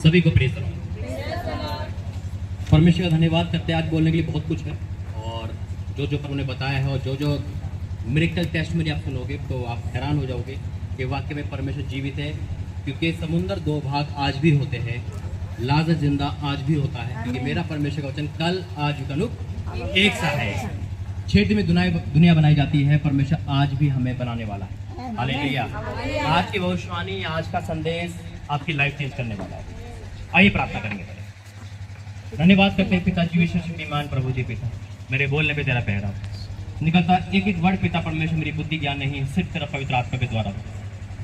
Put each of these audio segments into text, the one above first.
सभी को प्रेज करो। परमेश्वर का धन्यवाद करते हैं। आज बोलने के लिए बहुत कुछ है और जो जो प्रभु ने बताया है और जो जो मिरेकल टेस्टमनी आप सुनोगे तो आप हैरान हो जाओगे कि वाकई में परमेश्वर जीवित है। क्योंकि समुंदर दो भाग आज भी होते हैं, लाजर जिंदा आज भी होता है। क्योंकि मेरा परमेश्वर का वचन कल आज कल एक सा है। 6 दिन में दुनिया बनाई जाती है, परमेश्वर आज भी हमें बनाने वाला है। हालेलुया। आज की भविष्यवाणी, आज का संदेश आपकी लाइफ चेंज करने वाला है। आइए प्रार्थना करेंगे। धन्यवाद करते हैं पिता जी विश्वशक्तिमान प्रभु जी। पिता मेरे बोलने पे तेरा पहरा निकलता एक एक वर्ड पिता परमेश्वर मेरी बुद्धि ज्ञान नहीं, सिर्फ तेरा पवित्र आत्मा के द्वारा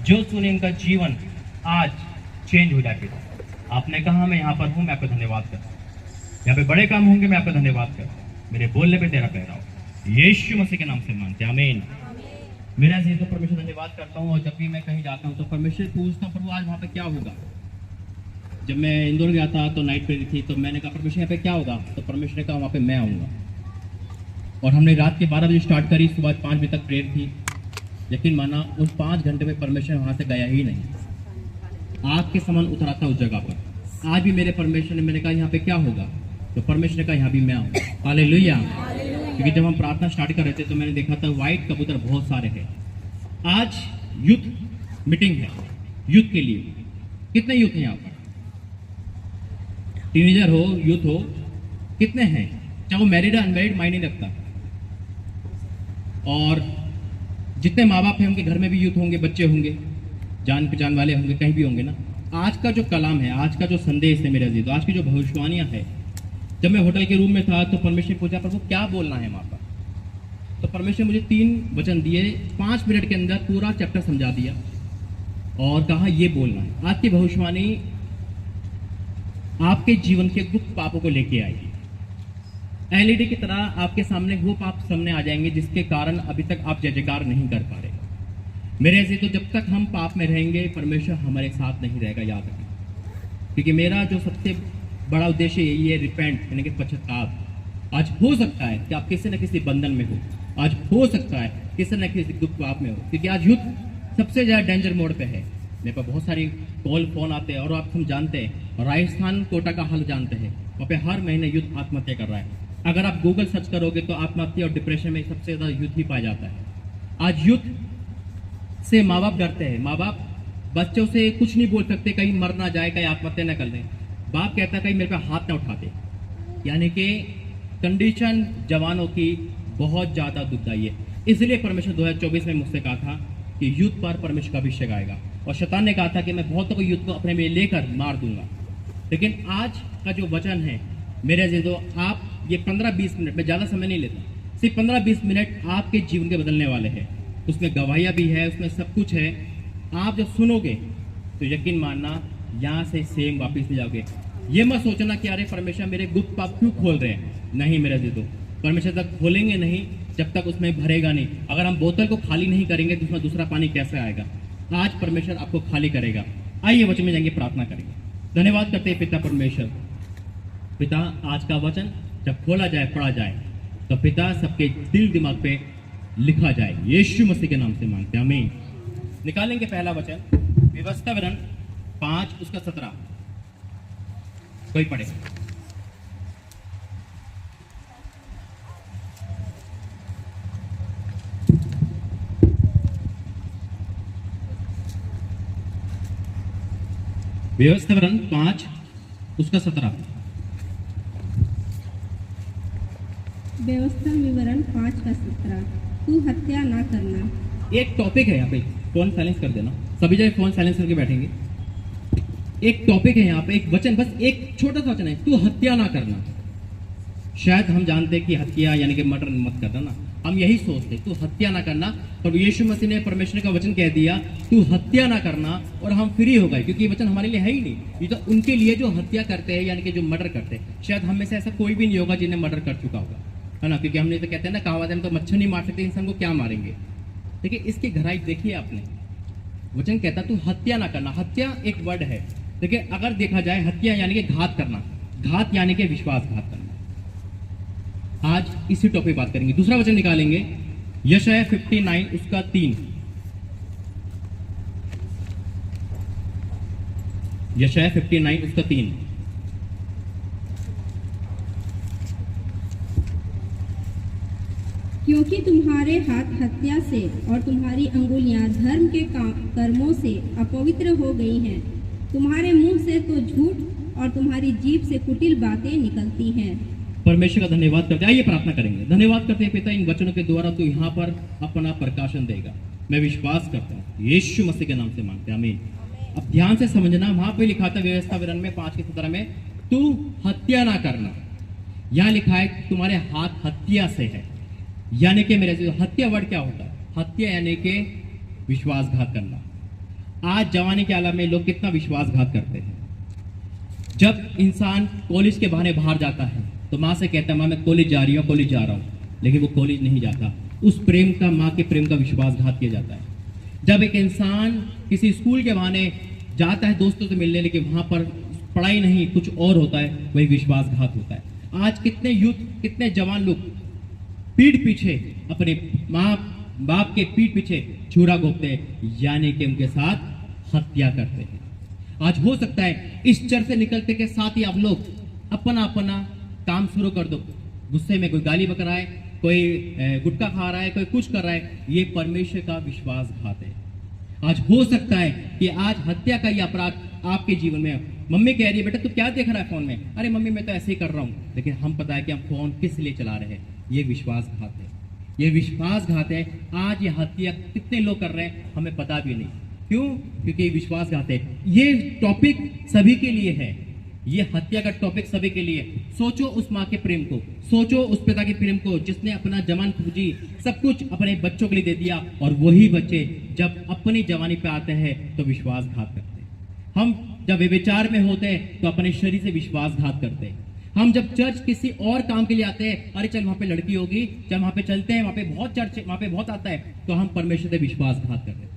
जो सुने इनका जीवन आज चेंज हो जाए। पिता आपने कहा मैं यहाँ पर हूँ, मैं आपका धन्यवाद करता हूँ। यहाँ पे बड़े काम होंगे, मैं आपका धन्यवाद करता हूँ। मेरे बोलने पे तेरा पहरा यीशु मसीह के नाम से मानते हैं, आमीन। मेरा जी तो परमेश्वर धन्यवाद करता हूँ। और जब भी मैं कहीं जाता हूँ तो परमेश्वर पूछता हूँ प्रभु आज वहाँ पे क्या होगा। जब मैं इंदौर गया था तो नाइट प्रेयर थी, तो मैंने कहा परमेश्वर यहाँ पे क्या होगा, तो परमेश्वर ने कहा वहाँ पे मैं आऊँगा। और हमने रात के 12 बजे स्टार्ट करी, सुबह 5 बजे तक प्रेयर थी। यकीन माना उन 5 घंटे में परमेश्वर वहाँ से गया ही नहीं। आग के समान उतरा था उस जगह पर। आज भी मेरे परमेश्वर ने, मैंने कहा यहाँ पे क्या होगा, तो परमेश्वर ने कहा यहाँ भी मैं आऊँगा। हालेलुया। क्योंकि जब हम प्रार्थना स्टार्ट कर रहे थे तो मैंने देखा था व्हाइट कबूतर बहुत सारे हैं। आज यूथ मीटिंग है, यूथ के लिए। कितने यूथ हैं यहाँ पर, टीनेजर हो, यूथ हो, कितने हैं, चाहे वो मैरिड है अनमैरिड मायने नहीं रखता। और जितने माँ बाप हैं उनके घर में भी यूथ होंगे, बच्चे होंगे, जान पहचान वाले होंगे, कहीं भी होंगे ना। आज का जो कलाम है, आज का जो संदेश है मेरे अजीज, आज की जो भविष्यवाणियां है, जब मैं होटल के रूम में था तो परमेश्वर ने पूछा प्रभु क्या बोलना है वहाँ पर। तो परमेश्वर मुझे 3 वचन दिए, 5 मिनट के अंदर पूरा चैप्टर समझा दिया और कहा ये बोलना है। आज की भविष्यवाणी आपके जीवन के गुप्त पापों को लेके आएगी। एलईडी की तरह आपके सामने वो पाप सामने आ जाएंगे जिसके कारण अभी तक आप जय जयकार नहीं कर पा रहे। मेरे ऐसे तो जब तक हम पाप में रहेंगे परमेश्वर हमारे साथ नहीं रहेगा, याद रखें। क्योंकि मेरा जो सबसे बड़ा उद्देश्य यही है, रिपेंट यानी कि पश्चाताप। आज हो सकता है कि आप किसी न किसी बंधन में हो, आज हो सकता है किसी न किसी गुप्त पाप में हो। क्योंकि आज यूथ सबसे ज्यादा डेंजर मोड पे है। मेरे पास बहुत सारी कॉल फोन आते हैं और आप हम जानते हैं, राजस्थान कोटा का हाल जानते हैं, वहाँ पे हर महीने यूथ आत्महत्या कर रहा है। अगर आप गूगल सर्च करोगे तो आत्महत्या और डिप्रेशन में सबसे ज्यादा यूथ ही पाया जाता है। आज यूथ से माँ बाप डरते हैं। माँ बाप बच्चों से कुछ नहीं बोल सकते, कहीं मर ना जाए, कहीं आत्महत्या न कर लें। बाप कहता है कहीं मेरे पे हाथ ना उठाते। यानी कि कंडीशन जवानों की बहुत ज्यादा दुखदाई है। इसलिए परमेश्वर 2024 में मुझसे कहा था कि यूथ पर परमेश्वर का अभिषेक आएगा। और शैतान ने कहा था कि मैं बहुतों को यूथ को अपने में लेकर मार दूंगा। लेकिन आज का जो वचन है मेरे अजीजों, आप ये 15-20 मिनट में ज़्यादा समय नहीं लेता, सिर्फ 15-20 मिनट आपके जीवन के बदलने वाले हैं। उसमें गवाहियाँ भी है, उसमें सब कुछ है। आप जब सुनोगे तो यकीन मानना यहाँ से सेम वापिस नहीं जाओगे। ये मत सोचना कि अरे परमेश्वर मेरे गुप्त पाप क्यों खोल रहे हैं। नहीं मेरे अजीजों, परमेश्वर तक खोलेंगे नहीं जब तक उसमें भरेगा नहीं। अगर हम बोतल को खाली नहीं करेंगे तो उसमें दूसरा पानी कैसे आएगा। आज परमेश्वर आपको खाली करेगा। आइए वचन में जाएंगे, प्रार्थना करेंगे। धन्यवाद करते हैं पिता परमेश्वर। पिता आज का वचन जब खोला जाए, पढ़ा जाए तो पिता सबके दिल दिमाग पे लिखा जाए। यीशु मसीह के नाम से मांगते हैं, आमीन। निकालेंगे पहला वचन, व्यवस्था विवरण 5 उसका 17। कोई पढ़े। व्यवस्था विवरण 5 उसका 17। व्यवस्था विवरण 5 का 17, तू हत्या ना करना। एक टॉपिक है यहाँ पे, फोन साइलेंस कर देना। सभी जगह फोन साइलेंस करके बैठेंगे। एक टॉपिक है यहाँ पे, एक वचन, बस एक छोटा सा वचन है, तू हत्या ना करना। शायद हम जानते हैं कि हत्या यानी कि मर्डर मत करना ना, हम यही सोचते तू हत्या ना करना। पर यीशु मसीह ने परमेश्वर का वचन कह दिया तू हत्या ना करना, और हम फ्री हो गए। क्योंकि ये वचन हमारे लिए है ही नहीं, ये तो उनके लिए जो हत्या करते हैं यानी कि जो मर्डर करते हैं। शायद हम में से ऐसा कोई भी नहीं होगा जिन्हें मर्डर कर चुका होगा, है ना। क्योंकि हमने तो कहते हैं ना, कहावत है हम तो मच्छर नहीं मार सकते, इंसान को क्या मारेंगे। देखिए इसकी गहराई देखिए आपने। वचन कहता तू हत्या ना करना। हत्या एक वर्ड है, देखिए अगर देखा जाए हत्या यानी कि घात करना, घात यानी कि विश्वासघात करना। आज इसी टॉपिक बात करेंगे। दूसरा वचन निकालेंगे, यशायाह 59 उसका 3। यशायाह 59 उसका 3। क्योंकि तुम्हारे हाथ हत्या से और तुम्हारी अंगुलियां धर्म के कर्मों से अपवित्र हो गई हैं। तुम्हारे मुंह से तो झूठ और तुम्हारी जीभ से कुटिल बातें निकलती हैं। परमेश्वर का धन्यवाद करते हैं। आइए प्रार्थना करेंगे। धन्यवाद करते हैं पिता, इन वचनों के द्वारा तू यहाँ पर अपना प्रकाशन देगा। मैं विश्वास करता हूँ यीशु मसीह के नाम से मांगते हैं, आमीन। अब ध्यान से समझना, वहां पे लिखा था व्यवस्था विवरण में 5:17 में, तू हत्या ना करना। यहाँ लिखा है तुम्हारे हाथ हत्या से है, यानी कि मेरे से हत्या वर्ड क्या होता है? हत्या यानी कि विश्वासघात करना। आज जवानी के आलम में लोग कितना विश्वासघात करते हैं। जब इंसान कॉलेज के बहाने बाहर जाता है तो माँ से कहता है माँ मैं कॉलेज जा रही हूँ, कॉलेज जा रहा हूँ, लेकिन वो कॉलेज नहीं जाता। उस प्रेम का, माँ के प्रेम का विश्वासघात किया जाता है। जब एक इंसान किसी स्कूल के बहाने जाता है दोस्तों से मिलने, लेकिन वहां पर पढ़ाई नहीं कुछ और होता है, वही विश्वासघात होता है। आज कितने यूथ, कितने जवान लोग पीठ पीछे अपने माँ बाप के पीठ पीछे छुरा घोंपते हैं, यानी कि उनके साथ हत्या करते हैं। आज हो सकता है इस चर्च से निकलते के साथ ही आप लोग अपना अपना काम शुरू कर दो। गुस्से में कोई गाली बक रहा है, कोई गुटखा खा रहा है, कोई कुछ कर रहा है, ये परमेश्वर का विश्वासघात है। आज हो सकता है कि आज हत्या का ये अपराध आपके जीवन में, मम्मी कह रही है बेटा तू क्या देख रहा है फोन में, अरे मम्मी मैं तो ऐसे ही कर रहा हूँ, लेकिन हम पता है कि हम फोन किस लिए चला रहे हैं। ये विश्वासघात है, ये विश्वासघात है। आज ये हत्या कितने लोग कर रहे हैं हमें पता भी नहीं। क्यों? क्योंकि ये विश्वासघात है। ये टॉपिक सभी के लिए है, ये हत्या का टॉपिक सभी के लिए। सोचो उस माँ के प्रेम को, सोचो उस पिता के प्रेम को जिसने अपना जवान पूंजी सब कुछ अपने बच्चों के लिए दे दिया, और वही बच्चे जब अपनी जवानी पे आते हैं तो विश्वासघात करते हैं। हम जब व्यभिचार में होते हैं तो अपने शरीर से विश्वासघात करते हैं। हम जब चर्च किसी और काम के लिए आते हैं, अरे चल वहां पे लड़की होगी, चल वहां पे चलते हैं, वहां पे बहुत चर्च, वहां पे बहुत आता है, तो हम परमेश्वर से विश्वासघात करते हैं।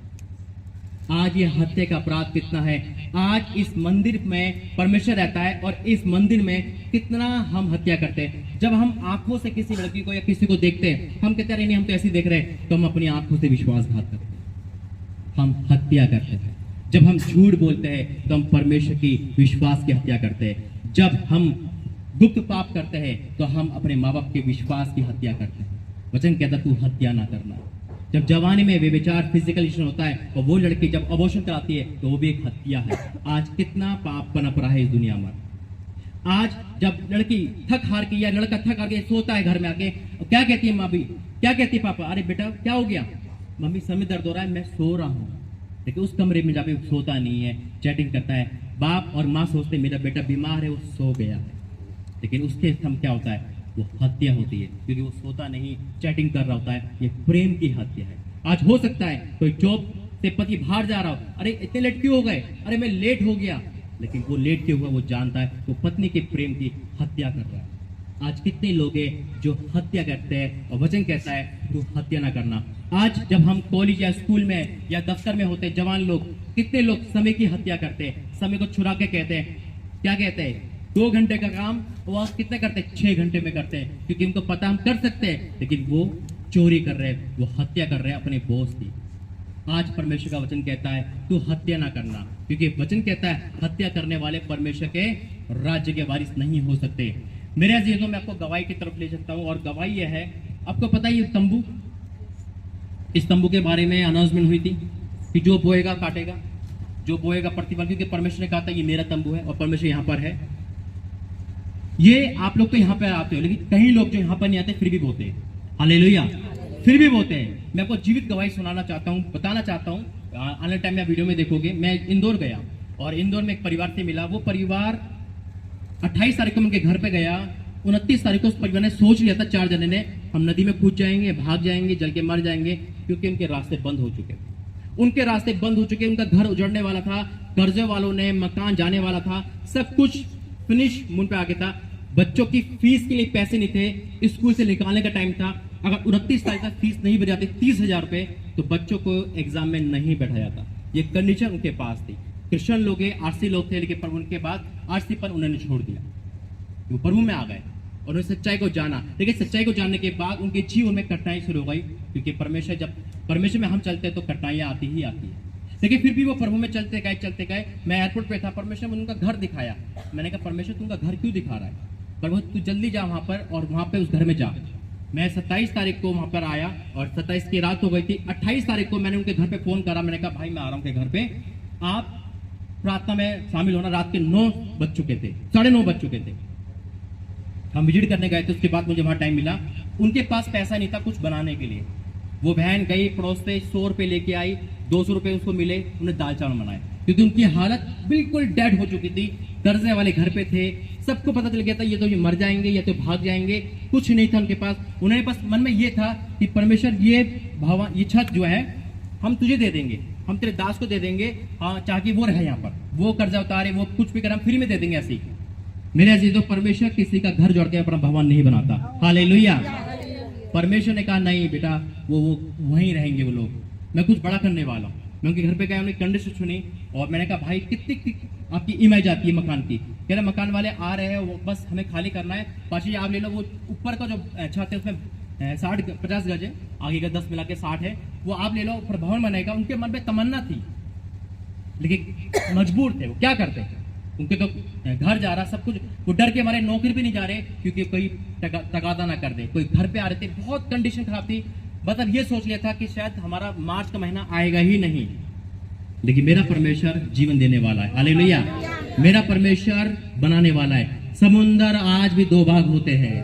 आज ये हत्या का अपराध कितना है। आज इस मंदिर में परमेश्वर रहता है और इस मंदिर में कितना हम हत्या करते हैं। जब हम आंखों से किसी लड़की को या किसी को देखते हैं, हम कहते हैं नहीं हम तो ऐसे ही देख रहे हैं, तो हम अपनी आंखों से विश्वासघात करते हैं, हम हत्या करते हैं। जब हम झूठ बोलते हैं तो हम परमेश्वर की विश्वास की हत्या करते हैं। जब हम गुप्त पाप करते हैं तो हम अपने माँ बाप के विश्वास की हत्या करते हैं। वचन कहता तू हत्या ना करना। जब जवानी में व्यभिचार फिजिकल होता है और वो लड़की जब अबॉर्शन कराती है तो वो भी एक हत्या है। आज कितना पाप पनप रहा है इस दुनिया में। आज जब लड़की थक हार के या लड़का थक हार के सोता है घर में आके, क्या कहती है माँ भी, क्या कहती है पापा, अरे बेटा क्या हो गया, मम्मी सर में दर्द हो रहा है मैं सो रहा हूँ, लेकिन उस कमरे में जाके सोता नहीं है, चैटिंग करता है। बाप और माँ सोचते मेरा बेटा बीमार है, वो सो गया है, लेकिन उसके हम क्या होता है, वो हत्या होती है, क्योंकि वो सोता नहीं, चैटिंग कर रहा होता है। ये प्रेम की हत्या है। आज हो सकता है कोई जॉब से पति बाहर जा रहा हो, अरे इतने लेट क्यों हो गए, अरे मैं लेट हो गया, लेकिन वो लेट क्यों हुआ वो जानता है, वो पत्नी के प्रेम की हत्या कर रहा है। आज कितने लोग हैं जो हत्या करते हैं, और वचन कहता है तू हत्या ना करना। आज जब हम कॉलेज या स्कूल में या दफ्तर में होते हैं, जवान लोग, कितने लोग समय की हत्या करते हैं, समय को छुरा के कहते हैं, क्या कहते हैं 2 घंटे का काम वो कितने करते हैं, 6 घंटे में करते हैं, क्योंकि उनको पता हम कर सकते हैं, लेकिन वो चोरी कर रहे हैं, वो हत्या कर रहे हैं अपने बॉस की। आज परमेश्वर का वचन कहता है तू हत्या ना करना, क्योंकि वचन कहता है हत्या करने वाले परमेश्वर के राज्य के वारिस नहीं हो सकते। मेरे अजीजों में आपको गवाही की तरफ ले सकता हूँ, और गवाही यह है, आपको पता है ये तंबू, इस तंबू के बारे में अनाउंसमेंट हुई थी कि जो बोएगा काटेगा, जो बोएगा प्रतिफल, क्योंकि परमेश्वर ने कहा था ये मेरा तंबू है और परमेश्वर यहाँ पर है। ये आप लोग तो यहाँ पे आते हो, लेकिन कई लोग जो यहाँ पर नहीं आते फिर भी बोते हैं, हालेलुया, फिर भी बोते हैं। मैं आपको जीवित गवाही सुनाना चाहता हूँ, बताना चाहता हूँ। आने टाइम में वीडियो में देखोगे, मैं इंदौर गया और इंदौर में एक परिवार से मिला। वो परिवार 28 तारीख को उनके घर पे गया, 29 तारीख को उस परिवार ने सोच लिया था, 4 जने ने, हम नदी में कूद जाएंगे, भाग जाएंगे, जल के मर जाएंगे, क्योंकि उनके रास्ते बंद हो चुके, उनके रास्ते बंद हो चुके, उनका घर उजड़ने वाला था, कर्जे वालों ने मकान जाने वाला था, सब कुछ फिनिश मुंह पे आ गया था। बच्चों की फीस के लिए पैसे नहीं थे, स्कूल से निकालने का टाइम था। अगर 29 तारीख तक फीस नहीं बजाते 30,000 रुपए, तो बच्चों को एग्जाम में नहीं बैठाया था। ये कंडीशन उनके पास थी। क्रिश्चियन लोग आरसी लोग थे, लेकिन उनके बाद आरसी पर उन्होंने छोड़ दिया, वो प्रभु में आ गए और उन्होंने सच्चाई को जाना। लेकिन सच्चाई को जानने के बाद उनके जीवन में कठिनाई शुरू हो गई, क्योंकि जब परमेश्वर में हम चलते हैं तो कठिनाइयां आती ही आती है। लेकिन फिर भी वो प्रभु में चलते गए। मैं एयरपोर्ट पे था, परमेश्वर ने उनका घर दिखाया। मैंने कहा परमेश्वर तुमका घर क्यों दिखा रहा है? प्रभु तू जल्दी जा वहां पर और वहां पे उस घर में जा। मैं 27 तारीख को वहां पर आया और 27 की रात हो गई थी। 28 तारीख को मैंने उनके घर पे फोन करा। मैंने कहा भाई मैं आ रहा हूँ के घर पे, आप प्रार्थना में शामिल होना। रात के 9 बज चुके थे, 9:30 बज चुके थे। हम विजिट करने गए थे। उसके बाद मुझे वहां टाइम मिला। उनके पास पैसा नहीं था कुछ बनाने के लिए। वो बहन गई पड़ोस से 100 रुपए लेके आई, 200 रुपए उसको मिले, उन्हें दाल चावल बनाए, क्योंकि उनकी हालत बिल्कुल डेड हो चुकी थी। कर्जे वाले घर पे थे। सबको पता चल गया था ये तो ये मर जाएंगे या तो भाग जाएंगे। कुछ नहीं था उनके पास। उन्हें बस मन में ये था कि परमेश्वर ये भवन, ये छत जो है हम तुझे दे देंगे, हम तेरे दास को दे देंगे, हाँ चाहे वो रहे यहाँ पर, वो कर्जा उतारे, वो कुछ भी करे, हम फ्री में दे देंगे। ऐसे मेरे अजीजों, परमेश्वर किसी का घर जोड़ के अपना भवन नहीं बनाता। हालेलुया। परमेश्वर ने कहा नहीं बेटा, वो वहीं रहेंगे वो लोग, मैं कुछ बड़ा करने वाला हूँ। मैं उनके घर पे गया, उन्हें कंडीशन सुनी और मैंने कहा भाई कितनी आपकी इमेज आती है मकान की? कह रहे मकान वाले आ रहे हैं, वो बस हमें खाली करना है। पाची आप ले लो, वो ऊपर का जो छत है उसमें 50 गज है, आगे का 10 मिला के 60 है, वो आप ले लो, ऊपर भवन बनेगा। उनके मन में तमन्ना थी लेकिन मजबूर थे। वो क्या करते? उनके तो घर जा रहा सब कुछ, वो डर के मारे नौकरी पे नहीं जा रहे क्योंकि कोई तगादा ना कर दे। कोई घर पे आ रहे थे, बहुत कंडीशन खराब थी। मतलब ये सोच लिया था कि शायद हमारा मार्च का महीना आएगा ही नहीं। लेकिन मेरा परमेश्वर जीवन देने वाला है। हालेलुया। मेरा परमेश्वर बनाने वाला है। समुंदर आज भी 2 भाग होते हैं,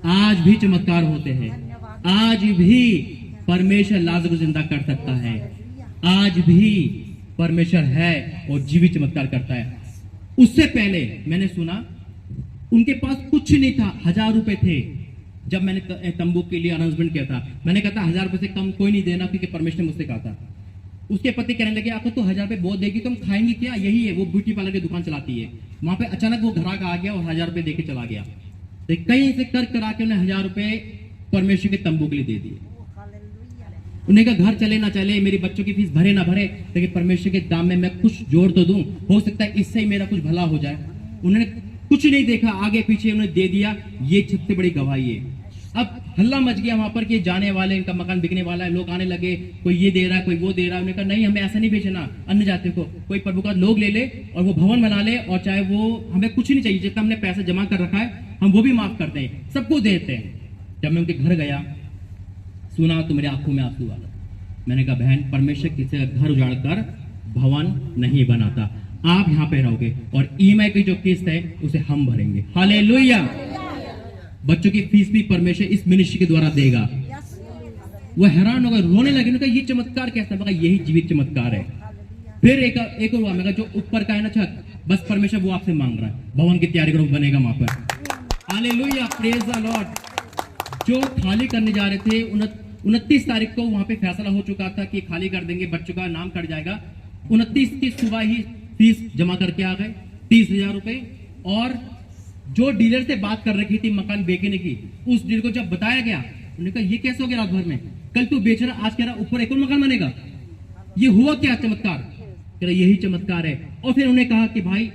आज भी चमत्कार होते हैं, आज भी परमेश्वर लाजर को जिंदा कर सकता है, आज भी परमेश्वर है और जीवित चमत्कार करता है। उससे पहले मैंने सुना उनके पास कुछ नहीं था, 1000 रुपए थे। जब मैंने तंबू के लिए अनाउंसमेंट किया था, मैंने कहा था 1000 रुपए से कम कोई नहीं देना, क्योंकि परमेश्वर ने मुझसे कहा था। उसके पति कहने लगे आपको तो 1000 रुपए बहुत देगी, तुम खाएंगी क्या? यही है, वो ब्यूटी पार्लर की दुकान चलाती है। वहां पे अचानक वो ग्राहक आ गया और 1000 रुपए देके चला गया। तो कहीं से कर करा के उन्हें 1000 रुपए परमेश्वर के तंबू के लिए दे दिए। उन्हें कहा घर चले ना चले, मेरी बच्चों की फीस भरे ना भरे, लेकिन परमेश्वर के दाम में मैं कुछ जोड़ तो दूं, हो सकता है इससे ही मेरा कुछ भला हो जाए। उन्होंने कुछ नहीं देखा, आगे पीछे उन्हें दे दिया। ये सबसे बड़ी गवाही है। अब हल्ला मच गया वहां पर कि जाने वाले, इनका मकान बिकने वाला है। लोग आने लगे, कोई ये दे रहा है, कोई वो दे रहा है। उन्होंने कहा नहीं, हमें ऐसा नहीं बेचना अन्य जाति को। कोई प्रभु का लोग ले ले और वो भवन बना ले, और चाहे वो हमें कुछ नहीं चाहिए, जितना हमने पैसा जमा कर रखा है हम वो भी माफ करते हैं, सबको देते हैं। जब मैं उनके घर गया, सुना तो मेरी आंखों में आंसू आ गए। मैंने कहा बहन, परमेश्वर किसी का घर उजाड़ कर भवन नहीं बनाता। आप यहाँ पे रहोगे और ईएमआई की जो किस्त है उसे हम भरेंगे। हालेलुया। बच्चों की फीस भी परमेश्वर इस मिनिस्ट्री के द्वारा देगा। वो हैरान होगा, रोने लगे। उन्होंने कहा ये चमत्कार कैसा? मैं कहा यही जीवित चमत्कार है। फिर एक और हुआ, मैं कहा जो ऊपर का है ना छत, बस परमेश्वर वो आपसे मांग रहा है, भवन की तैयारी करो, बनेगा वहां पर। Hallelujah, praise the Lord. जो खाली करने जा रहे थे 29 तारीख को वहां पे फैसला हो चुका था कि खाली कर देंगे, बच्चों का नाम कट जाएगा। 29 की सुबह ही फीस जमा करके आ गए, 30,000 रुपए। और जो डीलर से बात कर रखी थी मकान बेचने की, उस डीलर को जब बताया गया, उन्होंने कहा ये कैसे हो गया रात भर में? कल तू बेच रहा, आज कह रहा ऊपर एक और मकान बनेगा। ये हुआ क्या चमत्कार? कह रहा यही चमत्कार है। और फिर उन्होंने कहा कि भाई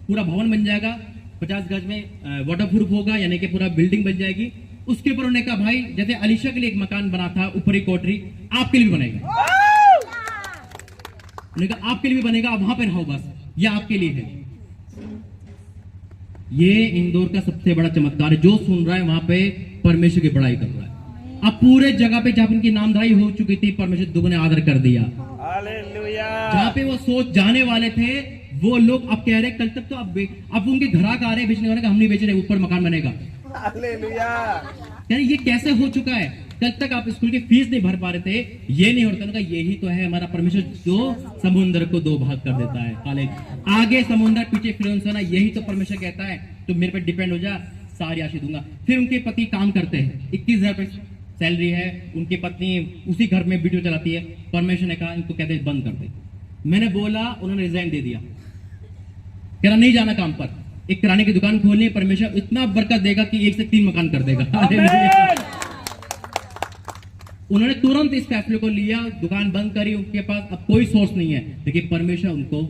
पूरा भवन बन जाएगा, 50 गज में वाटरप्रूफ होगा, यानी कि पूरा बिल्डिंग बन जाएगी। उसके ऊपर उन्होंने कहा भाई जैसे अलीशा के लिए एक मकान बना था ऊपरी कोठरी, आपके लिए भी बनेगा। उन्होंने कहा आपके लिए भी बनेगा, आप वहां पे रहो, बस ये आपके लिए है। ये इंदौर का सबसे बड़ा चमत्कार है। जो सुन रहा है वहां पे परमेश्वर की बड़ाई कर रहा है। अब पूरे जगह पे जहां उनकी नामधराई हो चुकी थी, परमेश्वर दुगने आदर कर दिया। जहां पे वो सोच जाने वाले थे, वो लोग अब कह रहे कल तक तो अब उनके ग्राहक आ रहे बेचने वाले, हम नहीं बेच रहे, ऊपर मकान बनेगा। ये कैसे हो चुका है? कल तक आप स्कूल की फीस नहीं भर पा रहे थे, ये नहीं होता। यही तो है हमारा परमेश्वर जो समुद्र को 2 भाग कर देता है। आगे समुद्र पीछे फिर, यही तो परमेश्वर कहता है तो मेरे पे डिपेंड हो जा, सारी आशीष दूंगा। फिर उनके पति काम करते हैं, 21,000 रुपए सैलरी है। उनकी पत्नी उसी घर में वीडियो चलाती है। परमेश्वर ने कहा इनको कहते बंद कर दे। मैंने बोला, उन्होंने रिजाइन दे दिया, कह रहा नहीं जाना काम पर, एक किराने की दुकान खोलनी है, परमेश्वर इतना बरकत देगा कि 1 से 3 मकान कर देगा। उन्होंने तुरंत इस फैसले को लिया, दुकान बंद करी। उनके पास अब कोई सोर्स नहीं है, लेकिन परमेश्वर उनको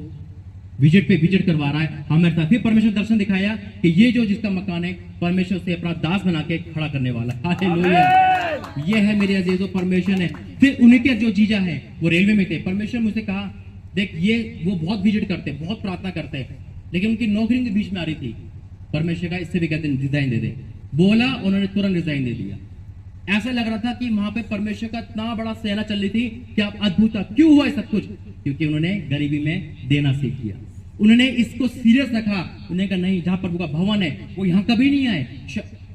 विजिट पे विजिट करवा रहा है हमें। फिर परमेश्वर दर्शन दिखाया कि ये जो जिसका मकान है, परमेश्वर से अपना दास बना के खड़ा करने वाला है। हालेलुया। ये है मेरे अजीजों परमेश्वर है। फिर उनके जो जीजा है वो रेलवे में थे। परमेश्वर मुझसे कहा देख ये वो बहुत विजिट करते, बहुत प्रार्थना करते, लेकिन उनकी नौकरी के बीच में आ रही थी। परमेश्वर का इससे भी कहते हैं रिजाइन दे दे, बोला, उन्होंने तुरंत रिजाइन दे दिया। ऐसा लग रहा था कि वहां पे परमेश्वर का इतना बड़ा सेना चल रही थी कि अब अद्भुत था। क्यों हुआ सब कुछ? क्योंकि उन्होंने गरीबी में देना सीख लिया, उन्होंने इसको सीरियस रखा। उन्होंने कहा नहीं, जहां प्रभु का भवन है वो यहाँ कभी नहीं आए,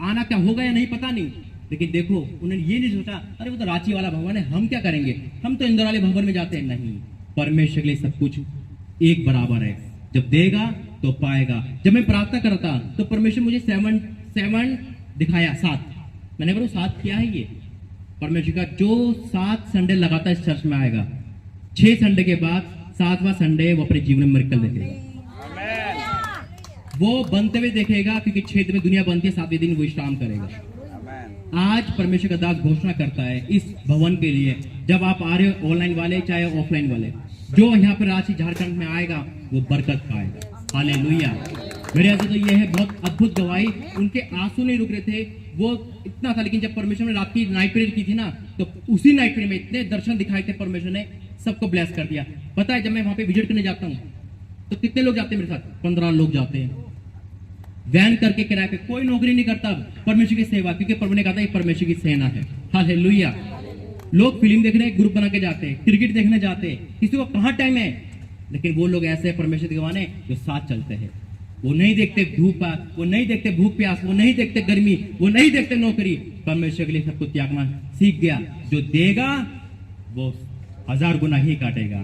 आना क्या होगा या नहीं पता नहीं, लेकिन देखो उन्होंने ये नहीं सोचा अरे वो तो रांची वाला भवन है, हम क्या करेंगे, हम तो इंदौर वाले भवन में जाते हैं। नहीं, परमेश्वर के लिए सब कुछ एक बराबर है, जब देगा तो पाएगा। जब मैं प्रार्थना करता तो परमेश्वर मुझे 7 दिखाया, 7। मैंने बोला 7 क्या है ये? परमेश्वर का जो 7 संडे लगातार इस चर्च में आएगा, 6 संडे के बाद 7वां संडे वो अपने जीवन में मिरेकल देखेगा, वो बनते हुए देखेगा, क्योंकि 6 दिन में दुनिया बनती है, 7वें दिन वो विश्राम करेगा। आज परमेश्वर का दास घोषणा करता है इस भवन के लिए, जब आप आ रहे हो, ऑनलाइन वाले चाहे ऑफलाइन वाले, जो यहाँ पर रांची झारखंड में आएगा वो बरकत पाएगा। हालेलुया। मेरे ऐसे तो ये है बहुत अद्भुत गवाही, उनके आंसू नहीं रुक रहे थे, वो इतना था। लेकिन जब परमेश्वर ने रात की नाइट प्रेयर की थी ना, तो उसी नाइट प्रेयर में इतने दर्शन दिखाए थे, परमेश्वर ने सबको ब्लेस कर दिया। पता है जब मैं वहां पे विजिट करने जाता हूँ तो कितने लोग जाते हैं मेरे साथ? 15 लोग जाते हैं, वैन करके किराए पे। कोई नौकरी नहीं करता, परमेश्वर की सेवा, क्योंकि प्रभु ने कहा था ये परमेश्वर की सेना है। हालेलुया। लोग फिल्म देखने ग्रुप बना के जाते हैं, क्रिकेट देखने जाते हैं, किसी को कहाँ टाइम है, लेकिन वो लोग ऐसे परमेश्वर के गवाने जो साथ चलते हैं। वो नहीं देखते धूप, वो नहीं देखते भूख प्यास, वो नहीं देखते गर्मी, वो नहीं देखते नौकरी। परमेश्वर के लिए सब कुछ त्यागना सीख गया। जो देगा वो 1000 गुना ही काटेगा।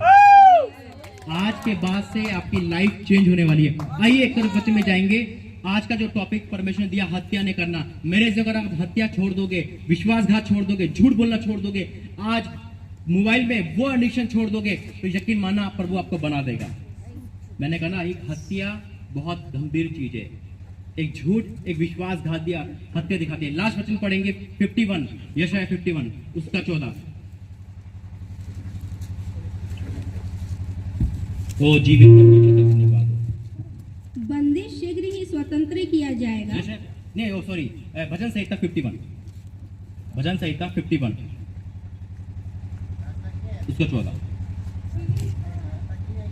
आज के बाद से आपकी लाइफ चेंज होने वाली है। आइए एक तरफ बच्चे में जाएंगे। आज का जो टॉपिक परमेश्वर ने दिया, हत्या नहीं करना। मेरे से अगर आप हत्या छोड़ दोगे, विश्वासघात छोड़ दोगे, झूठ बोलना छोड़ दोगे, आज मोबाइल में वो एडिक्शन छोड़ दोगे, तो यकीन मानना प्रभु आपको बना देगा। मैंने कहा ना, एक हत्या बहुत गंभीर चीज है। एक झूठ, एक विश्वासघात दिया, हत्या दिखाती है। लास्ट वचन पढ़ेंगे 51, यशायाह 51 उसका 14। ओ जीवित धन्यवाद। बंदी शीघ्र ही स्वतंत्र किया जाएगा। नहीं, ओ सॉरी, भजन संहिता 51, भजन संहिता 51 उसका 14।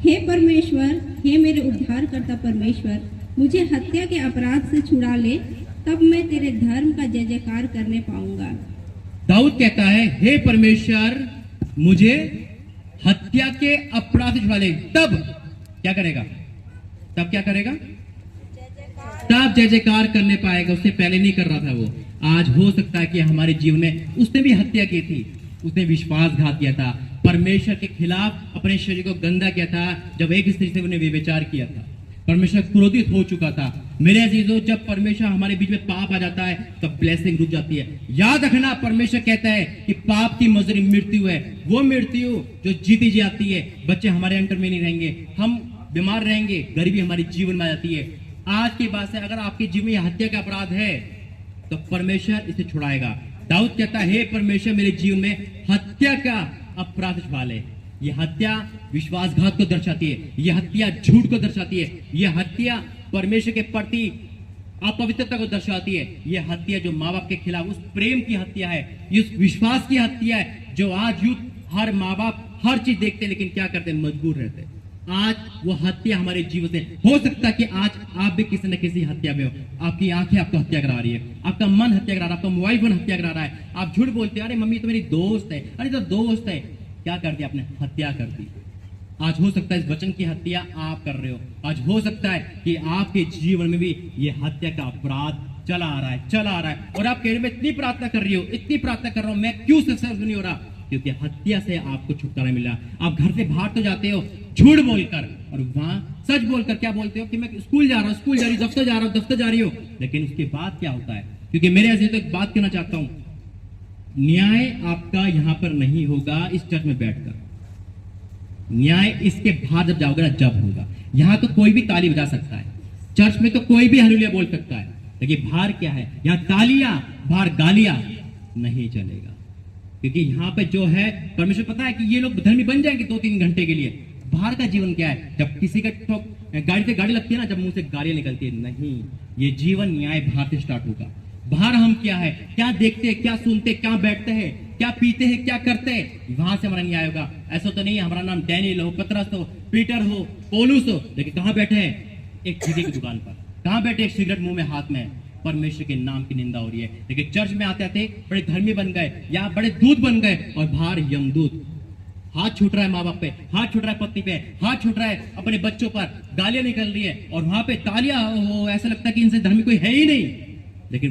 हे परमेश्वर, हे मेरे उद्धारकर्ता परमेश्वर, मुझे हत्या के अपराध से छुड़ा ले, तब मैं तेरे धर्म का जय जयकार करने पाऊंगा। दाऊद कहता है, हे परमेश्वर मुझे हत्या के अपराध से छुड़ा ले, तब क्या करेगा? तब क्या करेगा? तब जय जयकार करने पाएगा। उससे पहले नहीं कर रहा था वो। आज हो सकता है कि हमारे जीवन में उसने भी हत्या की थी, उसने विश्वासघात किया था, परमेश्वर के खिलाफ अपने शरीर को गंदा किया था। जब एक स्त्री से उन्हें व्यभिचार किया था, परमेश्वर क्रोधित हो चुका था। मेरे अजीजों, जब परमेश्वर हमारे बीच में पाप आ जाता है तो ब्लेसिंग रुक जाती है। याद रखना, परमेश्वर कहता है कि पाप की मजदूरी मृत्यु है, वो मृत्यु जो जीती जाती है। बच्चे हमारे अंडर में नहीं रहेंगे, हम बीमार रहेंगे, गरीबी हमारे जीवन में आ जाती है। आज की बात है, अगर आपके जीवन में हत्या का अपराध है तो परमेश्वर इसे छुड़ाएगा। दाऊद कहता है, हे परमेश्वर मेरे जीवन में हत्या का अपराध छुड़ा ले। ये हत्या विश्वासघात को दर्शाती है, यह हत्या झूठ को दर्शाती है, यह हत्या परमेश्वर के प्रति अपवित्रता को दर्शाती है। यह हत्या जो माँ बाप के खिलाफ उस प्रेम की हत्या है, उस विश्वास की हत्या है जो आज यूथ, हर माँ बाप हर चीज देखते लेकिन क्या करते, मजबूर रहते। आज वो हत्या हमारे जीवन से हो सकता है कि आज आप भी किसी न किसी हत्या में हो। आपकी आंखें आपको हत्या करा रही है, आपका मन हत्या करा रहा है, आपका मोबाइल फोन हत्या करा रहा है। आप झूठ बोलते हैं, अरे मम्मी तो मेरी दोस्त है, अरे तो दोस्त है। क्या कर दिया आपने? हत्या कर दी। आज हो सकता है इस वचन की हत्या आप कर रहे हो। आज हो सकता है कि आपके जीवन में भी ये हत्या का अपराध चला आ रहा है, और आप कह रहे मैं इतनी प्रार्थना कर रही हूँ, इतनी प्रार्थना कर रहा हूँ, मैं क्यों सक्सेसफुल नहीं हो रहा? क्योंकि हत्या से आपको छुटकारा मिला। आप घर से बाहर तो जाते हो झूठ बोलकर, और वहां सच बोलकर क्या बोलते हो कि मैं स्कूल जा रहा हूँ, स्कूल जा रही हूँ, दफ्तर जा रहा हूँ, दफ्तर जा रही हो। लेकिन उसके बाद क्या होता है? क्योंकि मेरे ऐसे तो एक बात कहना चाहता हूं, न्याय आपका यहां पर नहीं होगा इस चर्च में बैठकर, न्याय इसके बाहर जब जाओगे ना, जब होगा। यहां तो कोई भी ताली बजा सकता है, चर्च में तो कोई भी हालेलुया बोल सकता है, लेकिन बाहर क्या है? यहां तालियां, बाहर गालियां नहीं चलेगा। क्योंकि यहां पे जो है, परमेश्वर पता है कि ये लोग धर्मी बन जाएंगे 2-3 घंटे के लिए। बाहर का जीवन क्या है? जब किसी का गाड़ी से गाड़ी लगती है ना, जब मुंह से गाड़ियां निकलती है, नहीं, ये जीवन न्याय बाहर से स्टार्ट होगा। बाहर हम क्या है, क्या देखते हैं, क्या सुनते, क्या बैठते हैं, क्या पीते हैं, क्या करते हैं, वहां से हमारा न्याय होगा। ऐसा तो नहीं है हमारा नाम डैनियल हो, पतरस हो, पीटर हो, पौलुस हो, लेकिन कहां बैठे हैं? एक जगह की दुकान पर। कहां बैठे? एक सिगरेट मुंह में हाथ में है। परमेश्वर के नाम की निंदा हो रही है। लेकिन चर्च में आते आते बड़े धर्मी बन गए, या बड़े दूत बन गए, और बाहर यमदूत हाथ छूट रहा है माँ बाप पे, हाथ छूट रहा है पत्नी पे, हाथ छूट रहा है अपने बच्चों पर, गालियां निकल रही है, और वहां पे तालियां हो, ऐसा लगता है कि इनसे धर्मी कोई है ही नहीं। लेकिन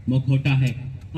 वो खोटा है।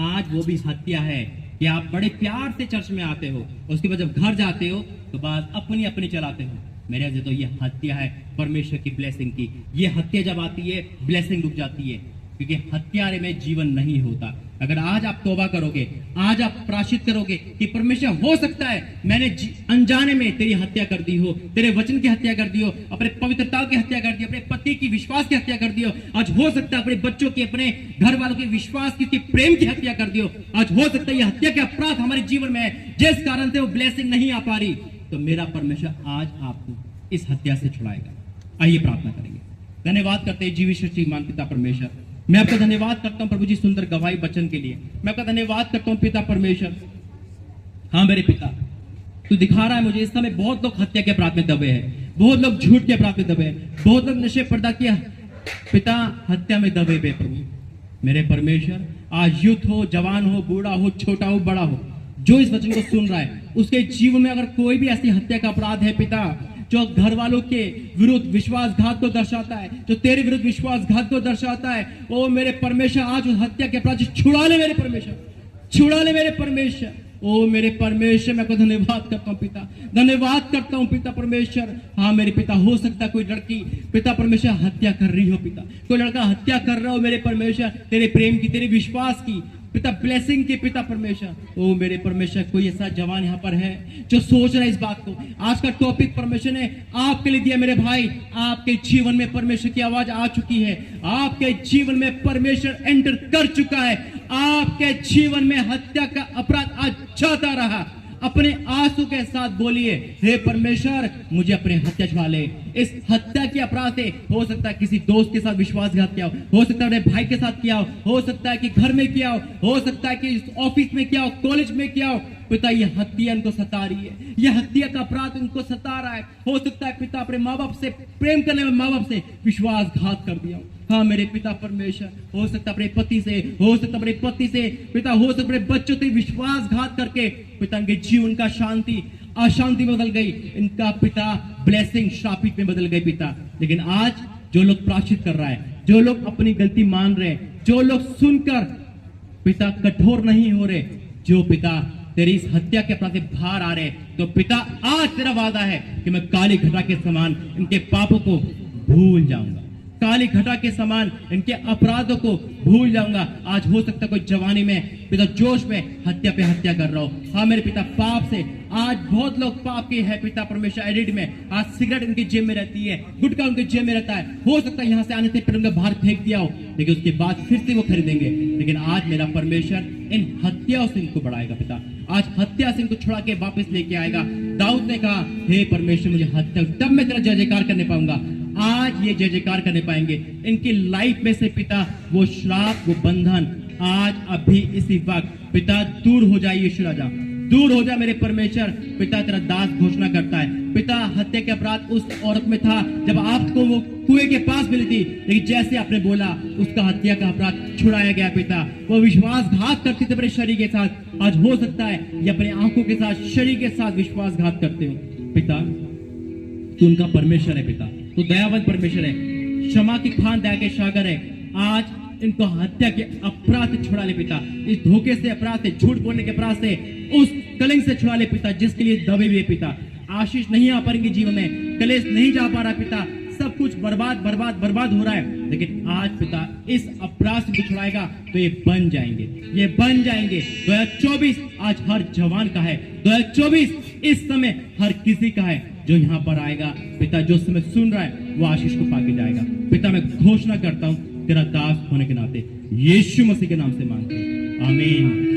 आज वो भी हत्या है कि आप बड़े प्यार से चर्च में आते हो, उसके बाद जब घर जाते हो तो बात अपनी अपनी चलाते हो। मेरे से तो ये हत्या है परमेश्वर की ब्लेसिंग की। ये हत्या जब आती है, ब्लेसिंग रुक जाती है, क्योंकि हत्यारे में जीवन नहीं होता। अगर आज आप तौबा करोगे, आज आप प्रायश्चित करोगे कि परमेश्वर हो सकता है मैंने अनजाने में तेरी हत्या कर दी हो, तेरे वचन की हत्या कर दी हो, अपने पवित्रता की हत्या कर दी, अपने पति की विश्वास की हत्या कर दी हो, आज हो सकता है अपने बच्चों की, अपने घर वालों के विश्वास की, प्रेम की हत्या कर दी हो, आज हो सकता है ये हत्या के अपराध हमारे जीवन में है, जिस कारण से वो ब्लेसिंग नहीं आ पा रही। तो मेरा परमेश्वर आज आपको इस हत्या से छुड़ाएगा। आइए प्रार्थना करेंगे। धन्यवाद करते हैं जीवित शक्तिमान पिता परमेश्वर, मैं आपका धन्यवाद करता हूं प्रभु जी सुंदर गवाही वचन के लिए। मैं आपका धन्यवाद करता हूं पिता परमेश्वर। हाँ मेरे पिता, तू दिखा रहा है मुझे इस समय बहुत लोग हत्या के अपराध में दबे हैं, बहुत लोग झूठ के अपराध में दबे हैं, बहुत लोग नशे पर्दा किया पिता हत्या में दबे हुए प्रभु मेरे परमेश्वर। आज यूथ हो, जवान हो, बूढ़ा हो, छोटा हो, बड़ा हो, जो इस वचन को सुन रहा है उसके जीवन में अगर कोई भी ऐसी हत्या का अपराध है पिता, जो घर वालों के विरुद्ध विश्वासघात को दर्शाता है, जो तेरे विरुद्ध विश्वासघात को दर्शाता है, ओ मेरे परमेश्वर आज उस हत्या के अपराध छुड़ा ले मेरे परमेश्वर, छुड़ा ले मेरे परमेश्वर। ओ मेरे परमेश्वर मैं आपको धन्यवाद करता हूँ पिता, धन्यवाद करता हूँ पिता परमेश्वर। हाँ मेरे पिता, हो सकता है कोई लड़की पिता परमेश्वर हत्या कर रही हो पिता, कोई लड़का हत्या कर रहा हो मेरे परमेश्वर, तेरे प्रेम की, तेरे विश्वास की पिता, ब्लेसिंग के पिता परमेश्वर। ओ मेरे परमेश्वर, कोई ऐसा जवान यहाँ पर है जो सोच रहा है इस बात को। आज का टॉपिक परमेश्वर ने आपके लिए दिया मेरे भाई। आपके जीवन में परमेश्वर की आवाज आ चुकी है, आपके जीवन में परमेश्वर एंटर कर चुका है, आपके जीवन में हत्या का अपराध आज जाता रहा। अपने आंसू के साथ बोलिए, हे परमेश्वर मुझे अपने हत्या छुड़ा ले। इस हत्या के अपराध से हो सकता है किसी दोस्त के साथ विश्वासघात किया हो सकता है अपने भाई के साथ किया हो सकता है कि घर में किया हो सकता है कि ऑफिस में किया हो, कॉलेज में किया हो। पिता ये हत्या इनको सता रही है, ये हत्या का अपराध इनको सता रहा है। हो सकता है पिता अपने माँ बाप से प्रेम करने में माँ बाप से विश्वासघात कर दिया हो। हाँ मेरे पिता परमेश्वर, हो सकता अपने पति से, हो सकता अपने पति से पिता, हो सकता अपने बच्चों से विश्वासघात करके पिता इनके जीवन का शांति अशांति में बदल गई, इनका पिता ब्लेसिंग श्रापित में बदल गई पिता। लेकिन आज जो लोग प्रायश्चित कर रहा है, जो लोग अपनी गलती मान रहे हैं, जो लोग सुनकर पिता कठोर नहीं हो रहे, जो पिता तेरी इस हत्या के अपराध से बाहर आ रहे, तो पिता आज तेरा वादा है कि मैं काली घटा के समान इनके पापों को भूल जाऊंगा, काली घटा के समान इनके अपराधों को भूल जाऊंगा। आज हो सकता कोई जवानी में पिता जोश में हत्या पे हत्या कर रहा हो। हाँ मेरे पिता, पाप से आज बहुत लोग पाप के है पिता परमेश्वर एडिक्ट में। आज सिगरेट उनके जेब में रहती है, गुटखा उनके जेब में रहता है। हो सकता है यहाँ से आने से पहले उनका बाहर फेंक दिया हो, लेकिन उसके बाद फिर से वो खरीदेंगे। लेकिन आज मेरा परमेश्वर इन हत्याओं से इनको बढ़ाएगा पिता, आज हत्या से इनको छुड़ा के वापस लेके आएगा। दाऊद ने कहा, हे परमेश्वर मुझे हत्या, तब मैं तेरा जय जयकार करने पाऊंगा। आज ये जय जयकार करने पाएंगे। इनकी लाइफ में से पिता वो श्राप, वो बंधन आज अभी इसी वक्त पिता दूर हो जाए। यीशु राजा दूर हो जाए मेरे परमेश्वर। पिता तेरा दास घोषणा करता है पिता, हत्या के अपराध उस औरत में था जब आपको वो कुएं के पास मिली थी, लेकिन जैसे आपने बोला उसका हत्या का अपराध छुड़ाया गया पिता। वो विश्वासघात करती थी अपने शरीर के साथ, आज हो सकता है ये अपने आंखों के साथ, शरीर के साथ विश्वासघात करते हो पिता। तू उनका परमेश्वर है पिता, तो दयावान परमेश्वर है, क्षमा की खान, दया के सागर है। आज इनको हत्या के अपराध से छुड़ा ले पिता, इस धोखे से अपराध से, झूठ बोलने के अपराध से, उस कलंक से छुड़ा ले पिता जिसके लिए दबे हुए पिता। आशीष नहीं आ पाएंगे जीवन में, कलेश नहीं जा पा रहा पिता, सब कुछ बर्बाद बर्बाद बर्बाद हो रहा है। लेकिन आज पिता इस अपराध से छुड़ाएगा तो ये बन जाएंगे, ये बन जाएंगे। 2024 आज हर जवान का है, 2024 इस समय हर किसी का है जो यहाँ पर आएगा पिता, जो समय सुन रहा है वो आशीष को पाके जाएगा पिता। मैं घोषणा करता हूँ तेरा दास होने के नाते यीशु मसीह के नाम से मांगता हूं, आमीन।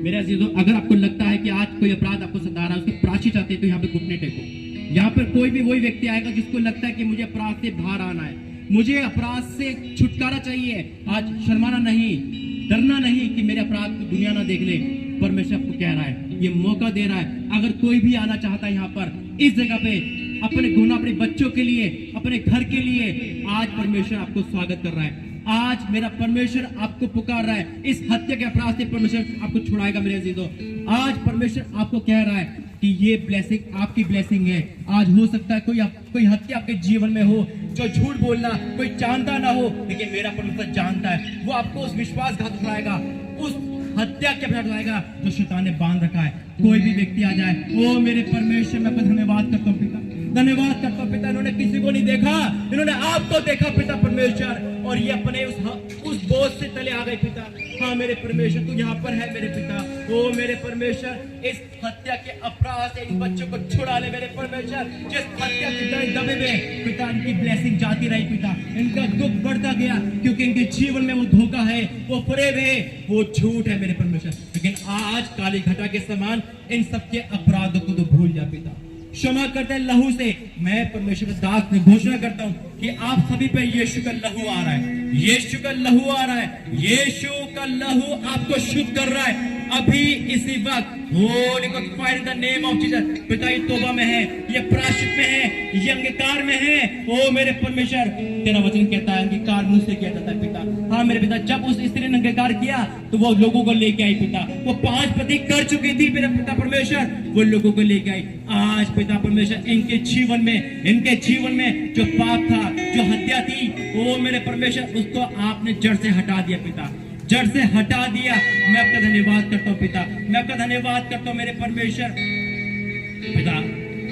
मेरे अजीजों, अगर आपको लगता है कि आज कोई अपराध आपको सता रहा है, उसकी प्रायश्चित चाहते हैं, तो यहाँ पे घुटने टेको। यहाँ पर कोई भी वही व्यक्ति आएगा जिसको लगता है कि मुझे अपराध से बाहर आना है, मुझे अपराध से छुटकारा चाहिए, आज शर्माना नहीं। डरना नहीं कि मेरे अपराध को दुनिया ना देख ले। परमेश्वर आपको कह रहा है, ये मौका दे रहा है, अगर कोई भी आना चाहता है यहाँ पर इस जगह पे अपने गुना, अपने बच्चों के लिए, अपने घर के लिए, आज परमेश्वर आपको स्वागत कर रहा है। आज मेरा परमेश्वर आपको पुकार रहा है। इस हत्या के अपराध से परमेश्वर आपको छुड़ाएगा मेरे अजीजों। आज परमेश्वर आपको कह रहा है कि ये ब्लेसिंग आपकी ब्लेसिंग है। आज हो सकता है कोई हत्या आपके जीवन में हो, जो झूठ बोलना कोई जानता ना हो, लेकिन मेरा परमेश्वर जानता है। वो आपको उस विश्वासघात उठाएगा, उस हत्या के अपराध उठाएगा जो शैतान ने बांध रखा है। कोई भी व्यक्ति आ जाए, ओ मेरे परमेश्वर, मैं आपका धन्यवाद करता हूँ पिता, धन्यवाद करता हूँ पिता। इन्होंने किसी को नहीं देखा, इन्होंने आपको देखा पिता परमेश्वर, और ये अपने उस बोझ से तले आ गए पिता। हाँ मेरे परमेश्वर, तू यहाँ पर है मेरे पिता। ओ मेरे परमेश्वर, इस हत्या के अपराध से इन बच्चों को छुड़ा ले मेरे परमेश्वर। जिस हत्या के दबे में पिता, इनकी ब्लेसिंग जाती रही पिता, इनका दुख बढ़ता गया, क्योंकि इनके जीवन में वो धोखा है, वो फरेब है, वो झूठ है मेरे परमेश्वर। लेकिन आज काली घटा के समान इन सबके अपराधों को तो भूल जा पिता, क्षमा करते हैं लहू से। मैं परमेश्वर के दास में घोषणा करता हूं कि आप सभी पे यीशु का लहू आ रहा है, यीशु का लहू आ रहा है, यीशु का लहू आपको शुद्ध कर रहा है अभी इसी वक्त। Holi God fire in the name of Jesus. पिता ये तौबा में है, ये प्रायश्चित में है, ये अंगीकार में है। ओ मेरे परमेश्वर, तेरा वचन कहता है अंगीकार मुंह से किया जाता है पिता। हाँ मेरे पिता, जब उस स्त्री ने अंगीकार किया तो वो लोगों को लेके आई पिता। वो 5 पति कर चुकी थी मेरे पिता परमेश्वर, वो लोगों को लेके आई। आज पिता परमेश्वर, इनके जीवन में जो पाप था, जो हत्या थी, ओ मेरे परमेश्वर, उसको आपने जड़ से हटा दिया पिता, जड़ से हटा दिया। मैं आपका धन्यवाद करता हूँ पिता, मैं आपका धन्यवाद करता हूँ मेरे परमेश्वर। पिता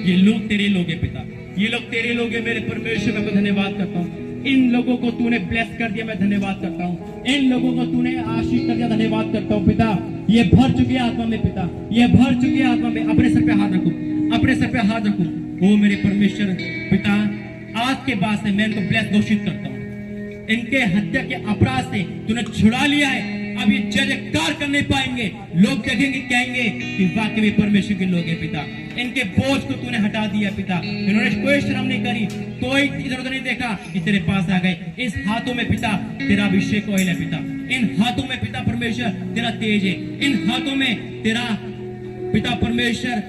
ये लोग तेरे लोग हैं पिता, ये लोग तेरे लोग हैं मेरे परमेश्वर। मैं आपका धन्यवाद करता हूँ। इन लोगों को तूने ब्लेस कर दिया, मैं धन्यवाद करता हूँ। इन लोगों को तूने आशीष कर दिया, धन्यवाद करता हूँ पिता। ये भर चुकी है आत्मा में पिता, ये भर चुकी है आत्मा में। अपने सर पे हाथ रखो, अपने सर पे हाथ रखो। ओ मेरे परमेश्वर पिता, आज के बाद से मैं इनको ब्लेस घोषित करता हूँ। इनके हत्या के अपराध से तूने छुड़ा लिया है। अब ये जयकार कर नहीं पाएंगे, लोग देखेंगे, कहेंगे कि वाकई में परमेश्वर के लोग हैं पिता। इनके बोझ को तूने हटा दिया पिता। इन्होंने कोई शर्म नहीं करी, कोई इधर उधर नहीं देखा कि तेरे पास आ गए। इस हाथों में पिता तेरा अभिषेक ऑयल है पिता, इन हाथों में पिता परमेश्वर तेरा तेज है, इन हाथों में तेरा पिता परमेश्वर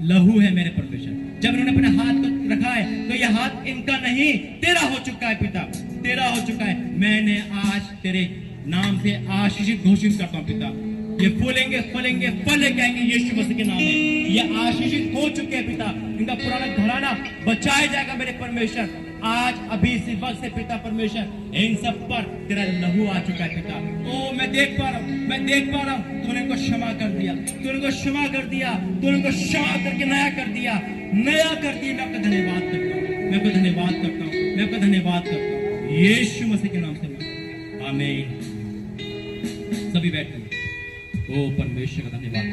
लहू है मेरे परमेश्वर। जब इन्होंने अपने हाथ को रखा है तो यह हाथ इनका नहीं, तेरा हो चुका है पिता, तेरा हो चुका है। मैंने आज तेरे नाम से आशीषित घोषित करता हूं पिता। ये फूलेंगे, फलेंगे, फल लेके आएंगे यीशु मसीह के नाम में। ये आशीषित हो चुके हैं पिता, इनका पुराना घराना बचाया जाएगा मेरे परमेश्वर। आज अभी इसी वक्त से पिता परमेश्वर, इन सब पर तेरा लहू आ चुका है पिता। ओ मैं देख पा रहा हूँ, मैं देख पा रहा हूँ, तूने इनको क्षमा कर दिया, तूने इनको क्षमा कर दिया, तूने इनको क्षमा करके नया कर दिया, नया कर दिया। मैं आपका धन्यवाद करता हूँ, मैं आपका धन्यवाद करता हूँ, मैं आपका धन्यवाद करता हूँ यीशु मसीह के नाम से। आमीन। सभी बैठे। ओ परमेश्वर का धन्यवाद,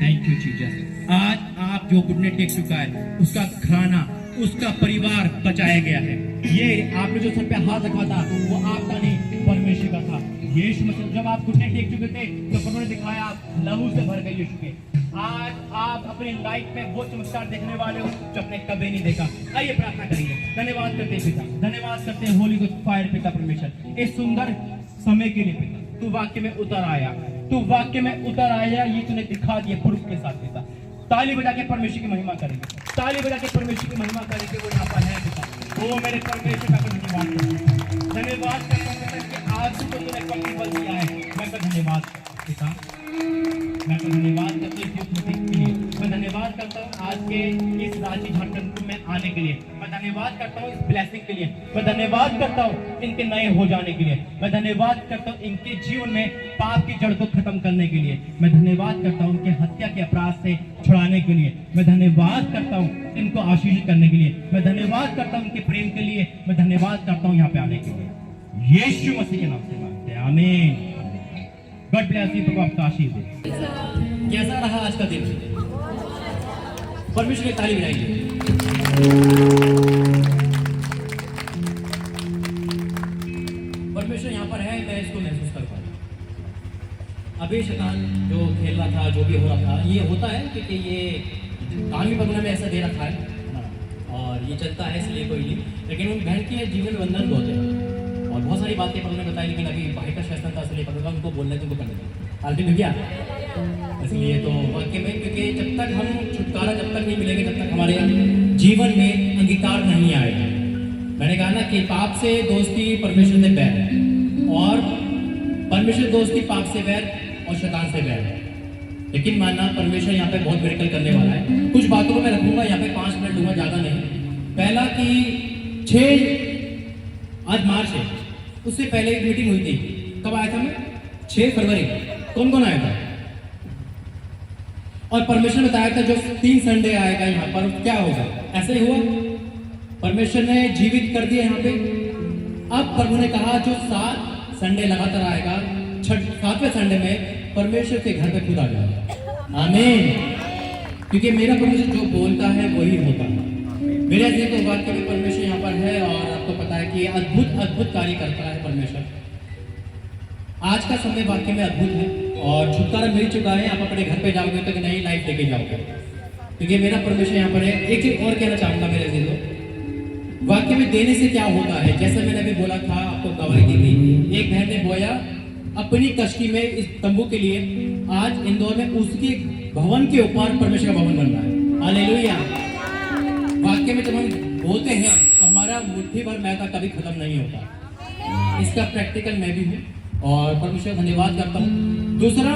थैंक यू जीसस। आज आप जो घुटने टेक चुका है, उसका खाना, उसका परिवार बचाया गया है। ये आपने जो सर पे हाथ रखा था वो आपका नहीं, परमेश्वर का था। यीशु मसीह जब आप घुटने टेक चुके थे तो प्रभु ने दिखाया, आप लहू से भर गए यीशु के। आज आप अपनी लाइफ में वो चमत्कार देखने वाले हो जो आपने कभी नहीं देखा। आइए प्रार्थना करेंगे। धन्यवाद करते हैं पिता, धन्यवाद करते हैं होली गोस्ट फायर पिता परमेश्वर, इस सुंदर समय के लिए पिता। तू वाक्य में उतर आया, तू वाक्य में उतर आया, ये तूने दिखा दिया प्रूफ के साथ पिता। ताली बजा के परमेश्वर की महिमा करेंगे, ताली बजा के परमेश्वर की महिमा करेंगे। वो यहाँ पर है पिता। ओ मेरे परमेश्वर का धन्यवाद करता, धन्यवाद करता हूँ कि आज को तूने पक्की बल दिया है। मैं तो धन्यवाद पिता, मैं तो धन्यवाद करता हूँ के लिए। मैं धन्यवाद करता हूँ आज के इस रांची झारखंड में आने के लिए। मैं धन्यवाद करता हूँ इस ब्लेसिंग के लिए। मैं धन्यवाद करता हूँ इनके नए हो जाने के लिए। मैं धन्यवाद करता हूँ इनके जीवन में पाप की जड़ को खत्म करने के लिए। मैं धन्यवाद करता हूँ उनके हत्या के अपराध से छुड़ाने के लिए। मैं धन्यवाद करता हूँ इनको आशीषित करने के लिए। मैं धन्यवाद करता हूँ उनके प्रेम के लिए। मैं धन्यवाद करता हूँ यहाँ पे आने के लिए। यीशु मसीह के नाम से मांगते हैं, आमीन। गॉड ब्लेस यू, प्रभु आपका आशीष दे। कैसा रहा आज का दिन? परमेश्वर की ताली बजाइए। परमेश्वर यहाँ पर है, मैं इसको महसूस कर पा रहा। अभी शैतान जो खेल रहा था, जो भी हो रहा था, ये होता है क्योंकि ये धार्मिक बंधन में ऐसा दे रखा है और ये चलता है, इसलिए कोई नहीं। लेकिन उन बहन के जीवन बंधन बहुत है और बहुत सारी बातें प्रभु ने बताई, लेकिन अभी भाई का शासन था इसलिए प्रभु का उनको बोलने तुमको करने दो। हालेलुया। इसलिए तो वाक्य में, क्योंकि जब तक हम छुटकारा जब तक नहीं मिलेंगे, जब तक हमारे जीवन में अंगीकार नहीं आएगा। मैंने कहा ना कि पाप से दोस्ती परमेश्वर से बैर है, और परमेश्वर दोस्ती पाप से बैर और शैतान से बैर है। लेकिन मानना परमेश्वर यहाँ पे बहुत मिरेकल करने वाला है। कुछ बातों को मैं रखूंगा यहाँ पे, 5 मिनट लूंगा, ज्यादा नहीं। पहला कि 6 आज मार्च है, उससे पहले एक मीटिंग हुई थी। कब आया था मैं? 6 फरवरी। कौन कौन आया था? और परमेश्वर ने बताया था जो 3 संडे आएगा यहाँ पर क्या होगा। ऐसे ही हुआ, परमेश्वर ने जीवित कर दिया यहाँ पे। अब प्रभु ने कहा जो 7 संडे लगातार आएगा, 7वें संडे में परमेश्वर के घर पे खुद आ जाएगा। आमीन। क्योंकि मेरा परमेश्वर जो बोलता है वही होता है। मेरे ऐसे तो वाक्य में परमेश्वर यहाँ पर है, और आपको पता है कि अद्भुत अद्भुत कार्य करता है परमेश्वर। आज का समय वाक्य में अद्भुत है, और छुटकारा मिल चुका है। आप अपने घर पे जाओगे तो नई लाइफ लेके जाओगे, क्योंकि मेरा परमेश्वर यहाँ पर है। एक चीज और कहना चाहूंगा मेरे ऐसे, वाक्य में देने से क्या होता है, जैसे मैंने अभी बोला था, आपको गवाही दी थी। एक बहन ने बोया अपनी कश्ती में इस तंबू के लिए, आज इंदौर में उसके भवन के ऊपर परमेश्वर का भवन बन रहा है। हालेलुया। वाक्य में जब हम बोलते हैं तो हमारा मुट्ठी भर मैदा कभी खत्म नहीं होता। इसका प्रैक्टिकल मैं भी हूँ, और परमेश्वर धन्यवाद करता हूँ। दूसरा,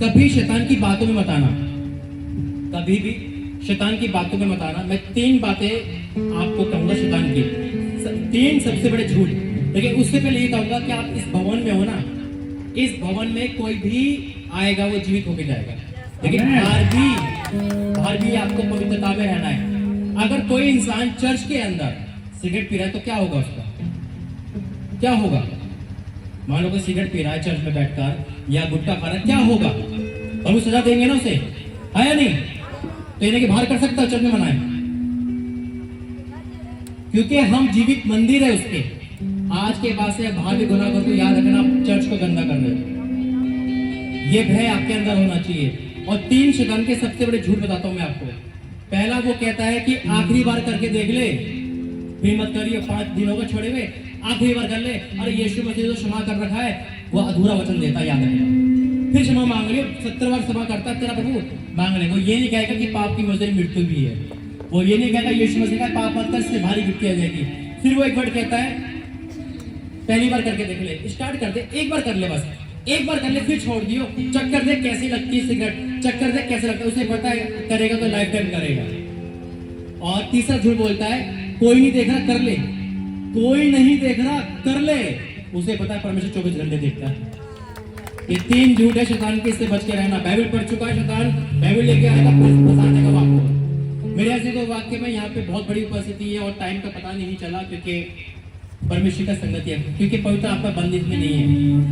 कभी शैतान की बातों में मत आना, कभी भी शैतान की बातों में मत आना। मैं 3 बातें आपको कहूंगा शैतान की, 3 सबसे बड़े झूठ। लेकिन उससे पहले ये कहूंगा कि आप इस भवन में हो ना, इस भवन में कोई भी आएगा वो जीवित होकर जाएगा, लेकिन बाहर भी आपको पवित्रता में रहना है। अगर कोई इंसान चर्च के अंदर सिगरेट पी रहा है तो क्या होगा उसका? क्या होगा? मान लो कोई सिगरेट पी रहा है चर्च में बैठकर, या गुटखा खा रहा है, क्या होगा? और वो सजा देंगे ना उसे, है या नहीं? तो इन्हें कि बाहर कर सकता है, चर्च में मनाए, क्योंकि हम जीवित मंदिर है उसके। आज के बाद से बाहर भी गुनाह करो तो याद रखना, आप चर्च को गंदा कर रहे हो। ये भय आपके अंदर होना चाहिए। और 3 शैतान के सबसे बड़े झूठ बताता हूं मैं आपको। पहला, वो कहता है कि आखिरी बार करके देख ले, फिर मत करिए, 5 दिनों को छोड़े हुए आखिरी बार कर ले। अरे यीशु मसीह तो क्षमा कर रखा है, वो अधूरा वचन देता है, याद रखना। फिर क्षमा मांग ले, 70 बार क्षमा करता है तेरा प्रभु, मांग ले। वो ये नहीं कहेगा कि पाप की मजदूरी मृत्यु भी है, वो ये नहीं कहेगा यीशु मसीह का पाप मत कर, इससे भारी गिफ्ट आ जाएगी। फिर वो एक वर्ड कहता है, पहली बार करके देख ले, स्टार्ट कर दे, एक बार कर ले, बस एक बार कर ले, फिर छोड़ दियो, चेक कर दे कैसी लगती है सिगरेट, चेक कर दे कैसे लगता है, उसे पता है करेगा तो लाइफ टाइम करेगा। और तीसरा झूठ बोलता है, कोई नहीं देख रहा कर ले, कोई नहीं देख रहा कर ले, उसे पता है परमेश्वर 24 घंटे देखता है। ये 3 झूठ है शैतान के, इससे बच के रहना। बाइबल पढ़ चुका है शैतान, बाइबल लेके आएगा फंसाने का आपको। मेरे ऐसे तो वाक्य में यहाँ पे बहुत बड़ी उपस्थिति है, और टाइम का पता नहीं चला, क्योंकि परमेश्वर का संगति है, क्योंकि पवित्र आत्मा बंदिश में नहीं है।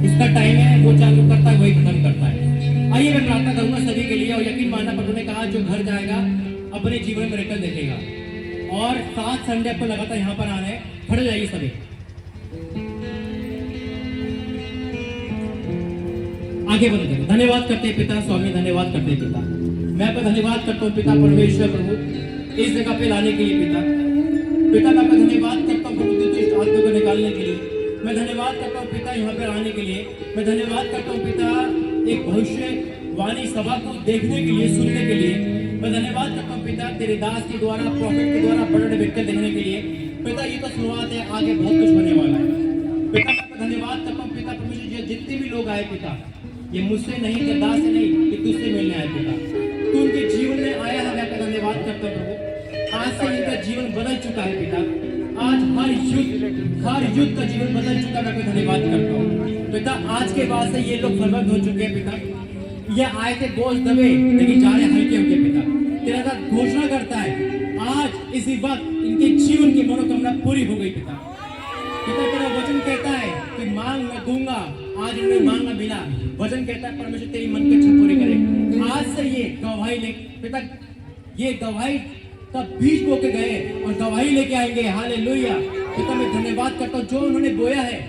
उसका टाइम है, वो चालू करता है, वही खत्म करता है। आइए मैं प्रार्थना करूंगा सभी के लिए, और यकीन मानना प्रभु ने कहा जो घर जाएगा अपने जीवन में मिरेकल देखेगा। और 7 संडे आपको लगातार यहाँ पर आने, खड़े जाइए सभी। आगे बढ़े, धन्यवाद करते हैं पिता स्वामी, धन्यवाद करते हैं पिता। मैं आपका धन्यवाद करता हूँ पिता परमेश्वर प्रभु, इस जगह पे लाने के लिए पिता। पिता मैं आपका धन्यवाद करता हूँ प्रभु, दुष्ट आत्मा को निकालने के लिए। मैं धन्यवाद करता हूँ पिता यहाँ पे आने के लिए। मैं धन्यवाद करता हूँ पिता एक भविष्यवाणी सभा को देखने के लिए, सुनने के लिए। मैं धन्यवाद करता हूँ पिता तेरे दास के द्वारा, प्रॉफिट के द्वारा बड़े व्यक्ति देखने के लिए। पिता ये तो शुरुआत है, आगे बहुत कुछ होने वाला है। पिता मैं आपका धन्यवाद करता हूँ पिता परमेश्वर, जितने भी लोग आए पिता, ये मुझसे नहीं, तेरे दास से नहीं, कि तुझसे मिलने आए पिता। तू उनके जीवन में आया है, मैं आपका धन्यवाद करता हूँ प्रभु। आज से इनका जीवन बदल चुका है पिता। आज हर युद्ध का जीवन बदल चुका है, मैं आपका धन्यवाद करता हूँ पिता। आज के बाद से ये लोग फरवत हो चुके हैं पिता। ये आए थे बोझ दबे, लेकिन जा रहे हल्के होके पिता। तेरा दास घोषणा करता है आज इसी वक्त इनके जीवन की मनोकामना पूरी हो गई पिता। पिता तेरा वचन कहता है कि मांग मैं दूंगा, आज इन्हें मांगना बिना। वचन कहता है परमेश्वर तेरी मन की इच्छा पूरी करे। आज से ये गवाही ले पिता, ये गवाही का बीज बो के गए और गवाही लेके आएंगे। हालेलुया पिता मैं धन्यवाद करता हूँ जो उन्होंने बोया है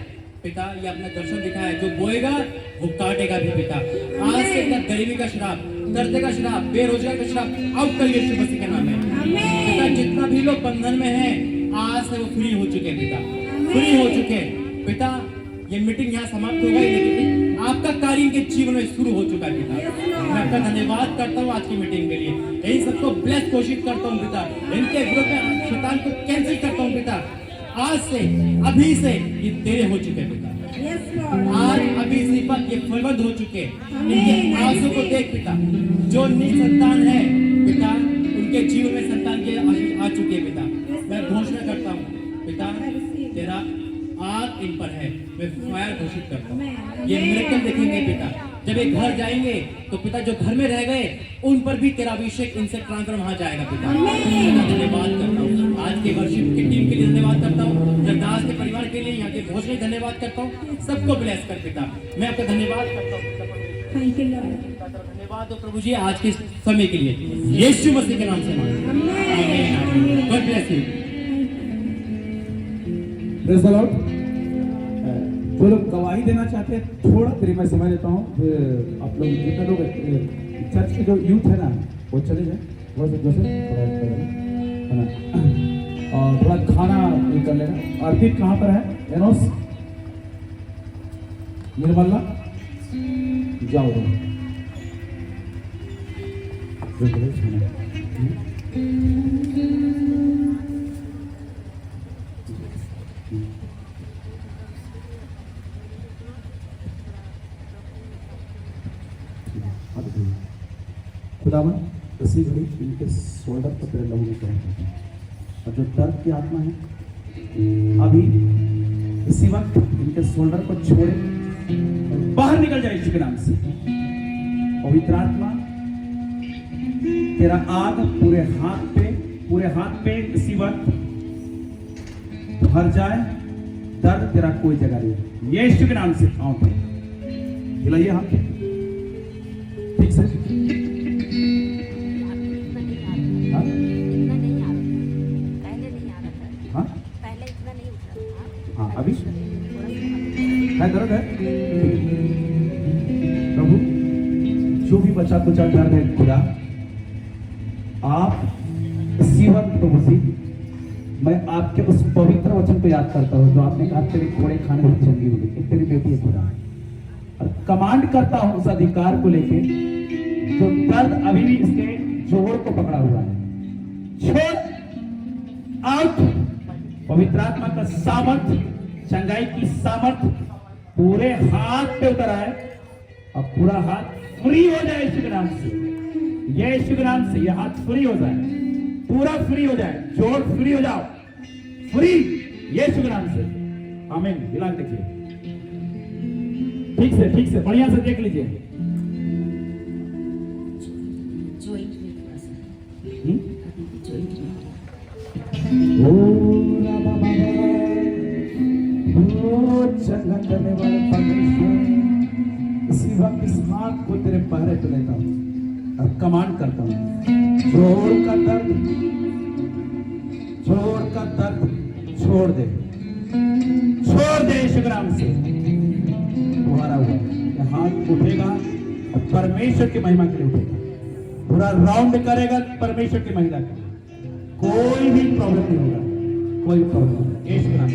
पिता, ये अपना दर्शन दिखाया है। जो बोएगा वो काटेगा भी पिता। आज से गरीबी का श्राप, कर्ज का श्राप, बेरोजगार का श्राप आउट कर यीशु मसीह के नाम में पिता। जितना भी लोग बंधन में हैं आज से वो फ्री हो चुके हैं पिता, फ्री हो चुके हैं। पिता ये मीटिंग यहाँ समाप्त हो गई, लेकिन आपका कार्य इनके जीवन में शुरू हो चुका है पिता। मैं आपका धन्यवाद करता हूँ आज की मीटिंग के लिए। यही सबको ब्लेस कोशिश करता हूँ पिता। इनके विरोध में शैतान को कैंसिल करता हूँ पिता। आज से अभी से ये तेरे हो चुके हैं पिता। आज अभी इसी वक्त ये फलवंत हो चुके। इनके आंसू को देख पिता, जो निसंतान है पिता, उनके जीवन में संतान के आ चुके हैं पिता। मैं घोषणा करता हूँ पिता, तेरा आग इन पर है। मैं फायर घोषित करता हूँ, ये मिरेकल देखेंगे पिता। जब ये घर जाएंगे तो पिता जो घर में रह गए उन पर भी तेरा अभिषेक इनसे ट्रांसफर वहां जाएगा पिता। धन्यवाद करता हूँ आज के वर्शिप की टीम के लिए, धन्यवाद करता हूँ जगदास के परिवार के लिए, यहाँ के भोज में धन्यवाद करता हूँ। सबको ब्लेस कर पिता। मैं आपका धन्यवाद करता हूँ। धन्यवाद हो प्रभु जी आज के समय के लिए, यीशु मसीह के नाम से मांगते। God bless you. Praise the Lord. जो लोग गवाही देना चाहते हैं थोड़ा देर में समय लेता हूँ, फिर आप लोग जितने लोग चर्च के जो यूथ है ना वो चले जाए थोड़ा सा जोश है ना, और थोड़ा खाना ये कर लेना। अर्पित कहाँ पर है? एनोस, निर्मला, जाओ खुदावन इसी घड़ी इनके शोल्डर पर तेरे लहू में कहना चाहते हैं, और जो दर्द की आत्मा है अभी इसी वक्त इनके शोल्डर को छोड़े और बाहर निकल जाए यीशु के नाम से। पवित्र आत्मा तेरा आग पूरे हाथ पे इसी वक्त भर जाए। दर्द तेरा कोई जगह नहीं, यीशु के नाम से आओ हिलाइए हाथ ठीक से। हाँ अभी है दर्द है प्रभु, जो भी बचा कुचा दर्द है खुदा आप इसी वक्त प्रभु जी, मैं आपके उस पवित्र वचन को याद करता हूँ जो आपने कहा तेरे घोड़े खाने में चंगी हुई, तेरी बेटी है खुदा, और कमांड करता हूँ उस अधिकार को लेके जो दर्द अभी भी इसके जोड़ को पकड़ा हुआ है, छोड़ आउट। पवित्र आत्मा का सामर्थ, चंगाई की सामर्थ पूरे हाथ पे उतर आए और पूरा हाथ फ्री हो जाए यीशु के नाम से। यीशु के नाम से यह हाथ फ्री हो जाए, पूरा फ्री हो जाए, जोड़ फ्री हो जाओ, फ्री यीशु के नाम से। आमीन। हिला देखिए ठीक से बढ़िया से देख लीजिए। चंगा करने वाले परमेश्वर, इसी वक्त इस हाथ को तेरे पहरे पे लेता हूँ और कमांड करता हूँ, जोड़ का दर्द छोड़ दे यीशु के नाम से। तुम्हारा हुआ यह हाथ उठेगा और परमेश्वर की महिमा के लिए उठेगा, पूरा राउंड करेगा परमेश्वर की महिमा का। कोई भी प्रॉब्लम नहीं होगा, कोई प्रॉब्लम नहीं, यीशु के नाम से।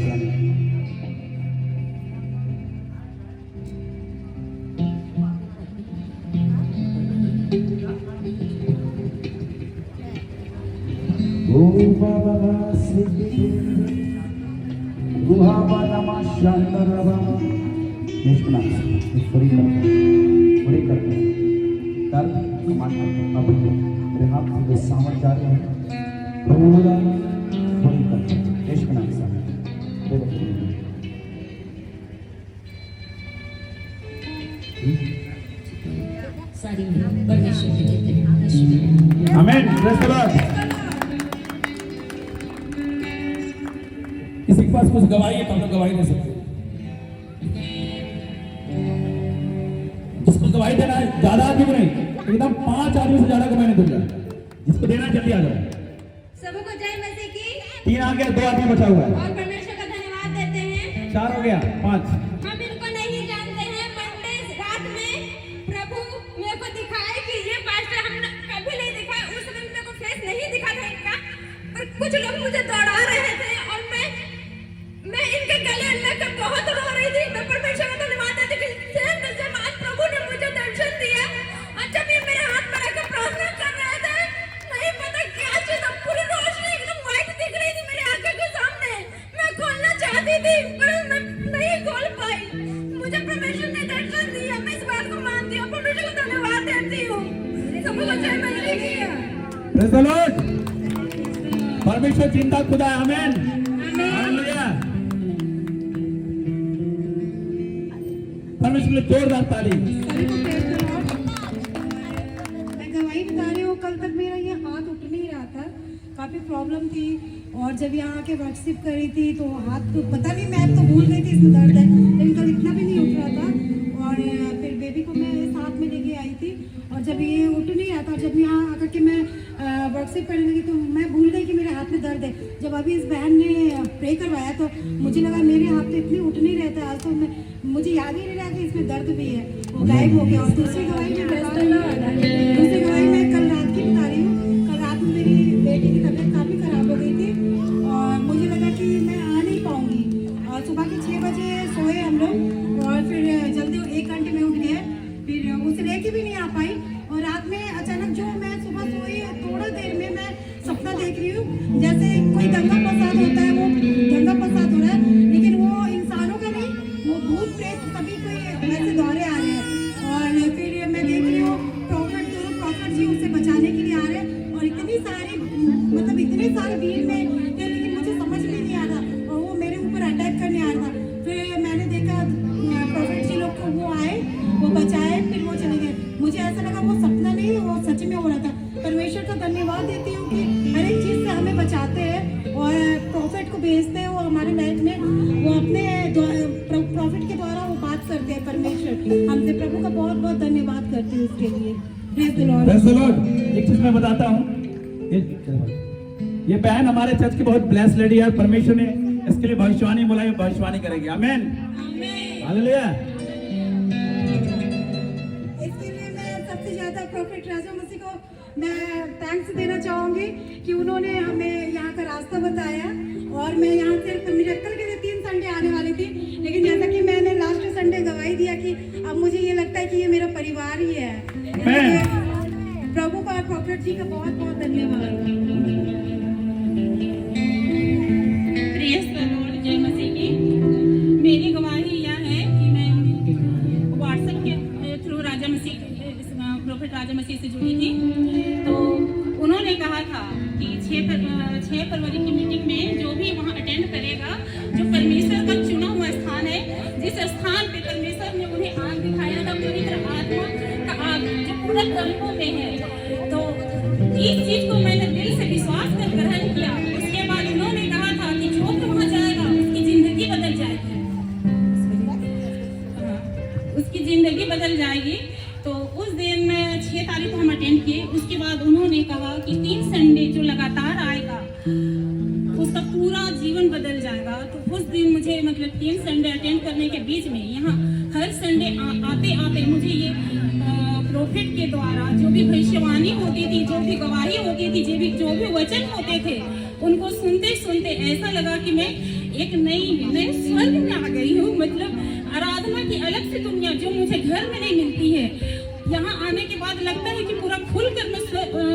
मेरे हाथ में जो सामर्थ जा रहे हैं पूरा बड़ी करते हैं यीशु के नाम से। आमीन। किसी के पास कुछ गवाही है तो हम लोग गवाही दे सकते हैं। जिसको गवाही देना है ज्यादा आदमी को नहीं, एकदम 5 आदमी से ज्यादा को मैंने दूंगा। जिसको देना जल्दी आ जाए। सबको जय मसीह की। 3 आ गया, 2 आदमी बचा हुआ है। और परमेश्वर का धन्यवाद देते हैं। 4 हो गया, 5। हम इनको नहीं जानते हैं, मंडे रात में प्रभु मेरे को दिखाए कि ये पास्टर हमने कभी नहीं देखा, उस समय मेरे को फेस नहीं दिखा था इनका, पर कुछ लोग मुझे दौड़ा रहे थे और मैं इनके गले लगकर बहुत रो चाहती थी पर मैं नहीं खोल पाई। मुझे परमेश्वर ने दर्शन दिया, मैं इस बात को मानती हूँ, परमेश्वर को धन्यवाद देती हूँ। सबको जय मसीह की। Praise the Lord. परमेश्वर जिंदा खुदा है, आमीन, हालेलुया। परमेश्वर के लिए जोरदार ताली। सभी को प्रेज़ द लॉर्ड। मैं गवाही बता रही हूँ, कल तक मेरा ये हाथ उठ नहीं रहा था, काफ़ी प्रॉब्लम थी। और जब यहाँ आके वर्कशिप कर रही थी तो हाथ तो पता नहीं, मैं तो भूल गई थी इसमें दर्द है, लेकिन कल इतना भी नहीं उठ रहा था। और फिर बेबी को मैं साथ में लेके आई थी और जब ये उठ नहीं रहा था, जब यहाँ आकर के मैं वर्कशिप करने लगी तो मैं भूल गई कि मेरे हाथ में दर्द है। जब अभी इस बहन ने प्रे करवाया तो मुझे लगा मेरे हाथ तो इतने उठ नहीं रहते आज, तो मुझे याद ही नहीं रहा कि इसमें दर्द भी है, वो गायब हो गया। और दूसरी गवाही मैं कल रात की बता रही हूँ। कल रात में मेरी बेटी की तबीयत काफ़ी ख़राब हो गई थी और मुझे लगा कि मैं आ नहीं पाऊँगी। और सुबह के 6 बजे सोए हम लोग और फिर जल्दी 1 घंटे में उठ गए, फिर उसे लेके भी नहीं आ पाई। और रात में अचानक जो मैं सुबह सोई थोड़ा देर में मैं सपना देख रही हूँ जैसे कोई दंगा फसाद होता है, वो दंगा फसाद हो रहा है, लेकिन वो इंसानों का नहीं, वो भूत प्रेत सभी कोई वैसे दौरे आ रहे हैं। और फिर मैं देख रही हूँ दोनों प्रॉफिट जी उसे बचाने के लिए आ रहे हैं और इतने सारे भीड़ में थे, लेकिन मुझे समझ में नहीं आ रहा और वो मेरे ऊपर अटैक करने आ रहा था। फिर मैंने देखा प्रॉफिट जी लोग को, वो आए, वो बचाए, फिर वो चले गए। मुझे ऐसा लगा वो सपना नहीं, वो सच में हो रहा था। परमेश्वर का धन्यवाद देती हूँ कि हर एक चीज़ से हमें बचाते हैं और प्रॉफिट को भेजते हैं, वो हमारे लाइफ में वो अपने प्रॉफिट के द्वारा वो बात करते हैं। परमेश्वर हमसे प्रभु का बहुत बहुत धन्यवाद करती हूँ उसके लिए। Praise the Lord. Praise the Lord. एक चीज मैं बताता हूँ, ये बहन हमारे चर्च की बहुत ब्लेस्ड लेडी है। परमेश्वर ने इसके लिए भविष्यवाणी बोला, ये भविष्यवाणी करेगी, आमीन, हालेलुया। इसके लिए मैं सबसे ज्यादा प्रॉफिट राजा मसीह को मैं थैंक्स देना चाहूंगी कि उन्होंने हमें यहाँ का रास्ता बताया। और मैं यहाँ सिर्फ मिरेकल के लिए 3 संडे आने वाली थी, लेकिन जैसा कि मैंने लास्ट संडे गवाही दिया कि अब मुझे ये लगता है कि ये मेरा परिवार ही है। प्रभु का और प्रॉफिट जी का बहुत बहुत धन्यवाद। प्रेज़ द लॉर्ड, जय मसीह की। मेरी गवाही यह है कि मैं व्हाट्सएप के थ्रू राजा मसीह प्रॉफिट राजा मसीह से जुड़ी थी। तो उन्होंने कहा था कि 6 फरवरी की मीटिंग में जो भी वहाँ अटेंड करेगा, जो परमेश्वर का चुना हुआ स्थान है, जिस स्थान पे परमेश्वर ने उन्हें आग दिखाया था, पूरी तरह आत्मा का आग जो पूरा तंबू में है। तो इस चीज को मैंने दिल से विश्वास कर ग्रहण किया। उसके बाद उन्होंने कहा था कि जो भी वहाँ जाएगा उसकी जिंदगी बदल जाएगी, उसकी जिंदगी बदल जाएगी। तो उस दिन में 6 तारीख को हम अटेंड किए। उसके बाद उन्होंने कहा कि 3 संडे जो लगातार आएगा उसका पूरा जीवन बदल जाएगा। तो उस दिन मुझे मतलब 3 संडे अटेंड करने के बीच में यहाँ हर संडे आते आते मुझे ये प्रॉफिट के द्वारा जो भी भविष्यवाणी होती थी, जो भी गवाही होती थी, जो भी वचन होते थे, उनको सुनते सुनते ऐसा लगा कि मैं एक नए स्वर्ग में आ गई हूँ। मतलब आराधना की अलग से दुनिया जो मुझे घर में नहीं मिलती है, यहाँ आने के बाद लगता है कि पूरा खुलकर मैं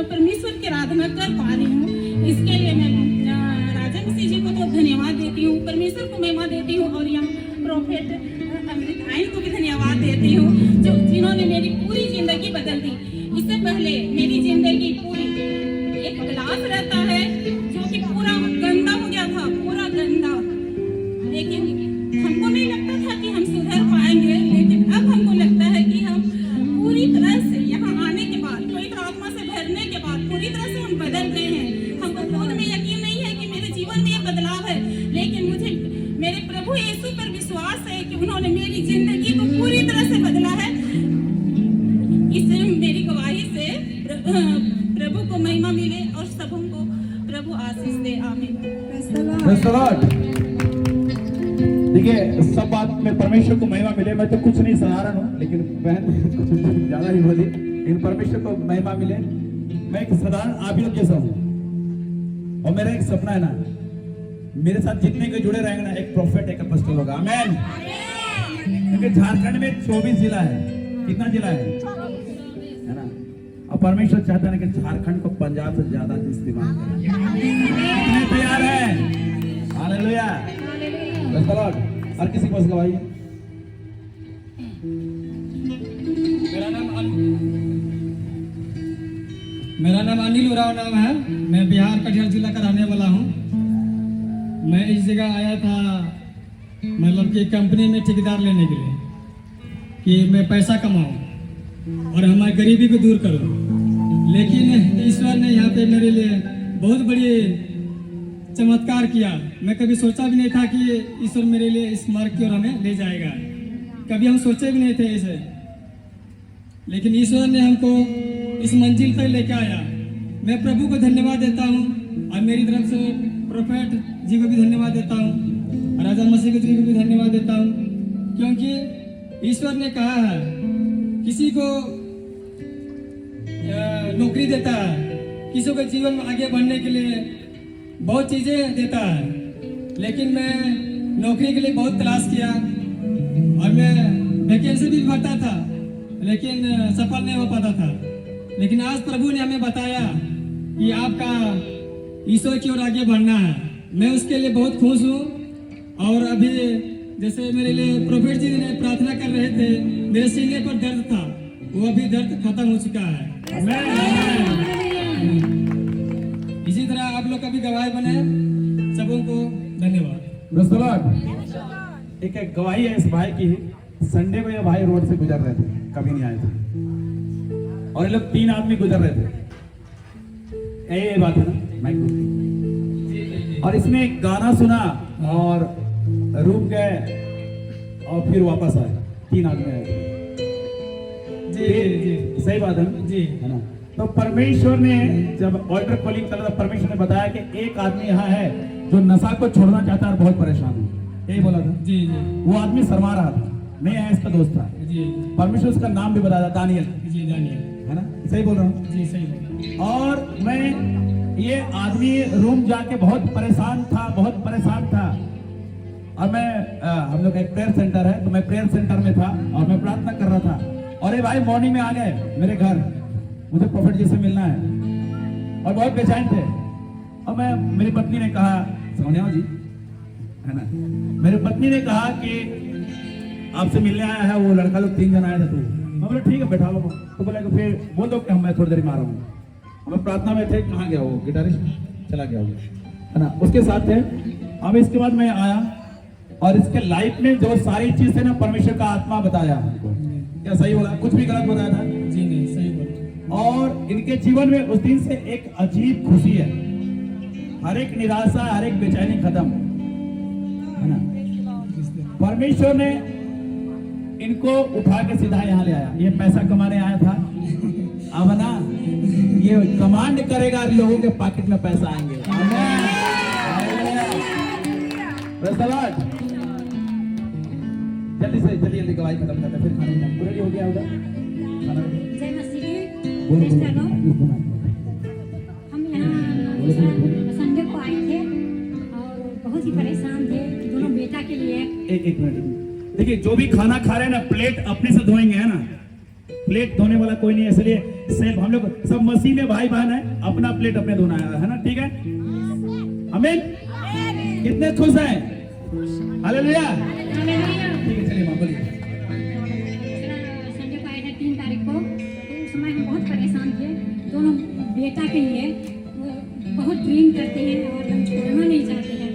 परमेश्वर की आराधना कर पा रही हूँ। इसके लिए मैं राजा मसीह जी को तो धन्यवाद देती हूँ, परमेश्वर को महिमा देती हूँ और यहाँ प्रॉफिट अमृत आइन को भी धन्यवाद देती हूँ, जो जिन्होंने मेरी पूरी जिंदगी बदल दी। इससे पहले मेरी जिंदगी पूरी एक गिलास रहता है जो कि पूरा गंदा हो गया था, पूरा गंदा, लेकिन हमको नहीं लगता था कि हम सुधर पाएंगे। लेकिन अब हमको लगता है कि हम पूरी तरह से यहाँ आने के बाद, पवित्र आत्मा से भरने के बाद पूरी तरह से हम बदल गए हैं। हमको खुद में यकीन नहीं है कि मेरे जीवन में ये बदलाव है, लेकिन मुझे मेरे प्रभु यीशु पर विश्वास है कि उन्होंने मेरी जिंदगी को पूरी तरह से बदला है। इस मेरी गवाही से प्रभु को महिमा मिले और सबों को प्रभु आशीष दे, आमीन। Praise the Lord. देखिए, सब बात में परमेश्वर को महिमा मिले। मैं तो कुछ नहीं साधारण हूँ, लेकिन बहन कुछ ज्यादा ही बोली, लेकिन परमेश्वर को महिमा मिले। मैं एक साधारण आबिद जैसा हूँ और मेरा एक सपना है ना, मेरे साथ जितने के जुड़े रहेंगे ना, एक प्रॉफिट एक अपोस्टल होगा, आमीन। क्योंकि झारखंड में 24 जिला है, कितना जिला है ना, और परमेश्वर चाहता है कि झारखंड को पंजाब से ज्यादा इस्तेमाल करें। कितने तैयार है? हालेलुया। Praise the Lord. हर किसी को गवाही है। मेरा नाम अनिल उराव नाम है। मैं बिहार कटिहार जिला का रहने वाला हूँ। मैं इस जगह आया था मतलब कि कंपनी में ठेकेदार लेने के लिए कि मैं पैसा कमाऊँ और हमारी गरीबी को दूर करूँ। लेकिन ईश्वर ने यहाँ पे मेरे लिए बहुत बड़ी चमत्कार किया। मैं कभी सोचा भी नहीं था कि ईश्वर मेरे लिए इस मार्ग की ओर हमें ले जाएगा। कभी हम सोचे भी नहीं थे इसे, लेकिन ईश्वर ने हमको इस मंजिल तक लेके आया। मैं प्रभु को धन्यवाद देता हूँ और मेरी तरफ से प्रोफेट जी को भी धन्यवाद देता हूँ, राजा मसीह जी को भी धन्यवाद देता हूँ, क्योंकि ईश्वर ने कहा है किसी को नौकरी देता है, किसी को जीवन में आगे बढ़ने के लिए बहुत चीजें देता है। लेकिन मैं नौकरी के लिए बहुत तलाश किया और मैं वैकेंसी भी भरता था, लेकिन सफल नहीं हो पाता था। लेकिन आज प्रभु ने हमें बताया कि आपका ईश्वर की ओर आगे बढ़ना है। मैं उसके लिए बहुत खुश हूँ। और अभी जैसे मेरे लिए प्रोफेट जी ने प्रार्थना कर रहे थे, मेरे सीने पर दर्द था, वो अभी दर्द खत्म हो चुका है। इसी तरह आप लोग कभी गवाही बने। सबों को धन्यवाद। Praise the Lord. एक गवाही है इस भाई की। संडे को ये भाई रोड से गुजर रहे थे, कभी नहीं आए थे, और ये लोग 3 आदमी गुजर रहे थे। ये बात है ना माइक। और इसने एक गाना सुना और रुक गए और फिर वापस आए। 3 आदमी आए थे। जी सही बात है ना? जी है ना? तो परमेश्वर ने जब ऑर्डर कॉलिंग कर रहा था, परमेश्वर ने बताया कि एक आदमी यहाँ है जो नशा को छोड़ना चाहता है और बहुत परेशान है। यही बोला था। जी जी वो आदमी शर्मा रहा था, नहीं आया, इसका दोस्त था। जी परमेश्वर उसका नाम भी बताया था, दानियल, जी दानियल, है ना? सही बोल रहा हूँ? जी सही बोल। और मैं ये आदमी रूम जाके बहुत परेशान था, बहुत परेशान था। और मैं हम लोग एक प्रेयर सेंटर है, तो मैं प्रेयर सेंटर में था और मैं प्रार्थना कर रहा था। और ये भाई मॉर्निंग में आ गए मेरे घर, मुझे प्रोफेट जी से मिलना है और बहुत बेचैन थे। और मैं, मेरी पत्नी ने कहा, सोनिया जी, है ना, मेरी पत्नी ने कहा कि आपसे मिलने आया है वो लड़का, लोग 3 जन आए थे। तो मैं बोला ठीक है बैठा लो। तो बोला कि फिर बोल दो कि मैं थोड़ी देर में आ रहा हूँ। हम प्रार्थना में थे, कहाँ गया वो गिटारिस्ट, चला गया वो, है ना, उसके साथ थे। अब इसके बाद मैं आया और इसके लाइफ में जो सारी चीज थे ना, परमेश्वर का आत्मा बताया हमको। क्या सही बोला? कुछ भी गलत बताया था? जी नहीं सही बोला। और इनके जीवन में उस दिन से एक अजीब खुशी है। हर एक निराशा, हर एक बेचैनी खत्म, है ना। परमेश्वर ने इनको उठा के सीधा यहाँ ले आया। ये पैसा कमाने आया था, अब ना ये कमांड करेगा, लोगों के पॉकेट में पैसा आएंगे। Praise the Lord. जल्दी जल्दी गवाही खत्म करते, फिर खाने में पूरा हो गया उधर खाना। जय मसीह। बोलो, प्रेज़ द लॉर्ड। बोलो। हम यहाँ संडे को आए थे और बहुत ही परेशान थे दोनों बेटा के लिए। एक मिनट देखिए, जो भी खाना खा रहे हैं ना, प्लेट अपने से धोएंगे, है ना। प्लेट धोने वाला कोई नहीं है, इसलिए सेल्फ हम लोग सब मसीह में भाई बहन है, अपना प्लेट अपने धोना है ना। ठीक है, आमीन। कितने खुश हैं? हालेलुया। ठीक है, चलिए मां बोलिए। संडे को आए थे 3 तारीख को, तो उस समय हम बहुत परेशान थे दोनों बेटा के लिए। वो बहुत ड्रीम करते हैं और हम छोड़ना नहीं चाहते हैं,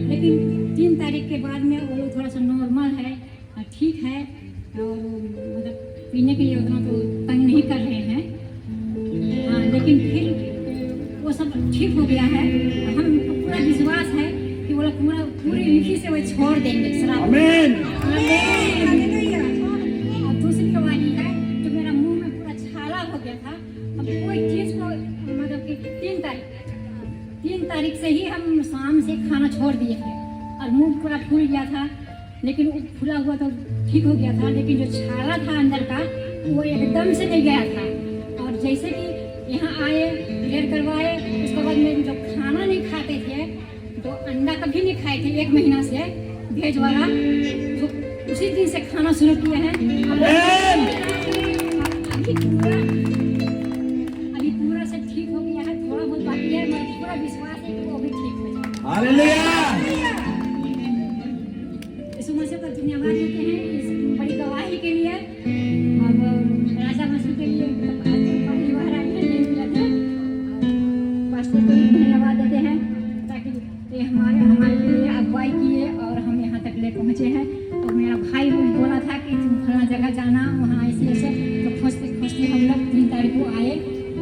लेकिन 3 तारीख के बाद में वो लोग थोड़ा सा नॉर्मल है, ठीक है, और मतलब पीने के लिए उतना तो तंग नहीं कर रहे हैं। हाँ, लेकिन फिर वो सब ठीक हो गया है। हम पूरा विश्वास है कि वो लोग पूरी रीति से वो छोड़ देंगे शराब। आमीन। और दूसरी गवाही है, जो मेरा मुंह में पूरा छाला हो गया था, अब कोई चीज को मतलब कि 3 तारीख से ही हम शाम से खाना छोड़ दिए थे और मुंह पूरा फूल गया था, लेकिन वो फूला हुआ तो ठीक हो गया था, लेकिन जो छाला था अंदर का वो एकदम से नहीं गया था। और जैसे कि यहाँ आए, क्लियर करवाए, उसके बाद में जब खाना नहीं खाते थे, तो अंडा कभी नहीं खाए थे 1 महीना से, भेज वाला, तो उसी दिन से खाना शुरू किए हैं। अभी पूरा से ठीक हो गया है, थोड़ा बहुत बाकी है, मगर पूरा विश्वास है कि वो भी ठीक हो जाएगा। हालेलुया। यीशु मसीह को धन्यवाद देते हैं इस बड़ी गवाही के लिए। अब राजा मसीह के लिए आज पहली बार आए हैं, नहीं मिला था। पास्टर को भी धन्यवाद देते हैं ताकि ये हमारे लिए अगुवाई किए और हम यहाँ तक ले पहुँचे हैं। तो मेरा भाई बोला था कि तुम फलाना जगह जाना, वहाँ ऐसे ऐसे, तो खोजते खोजते हम लोग 3 तारीख को आए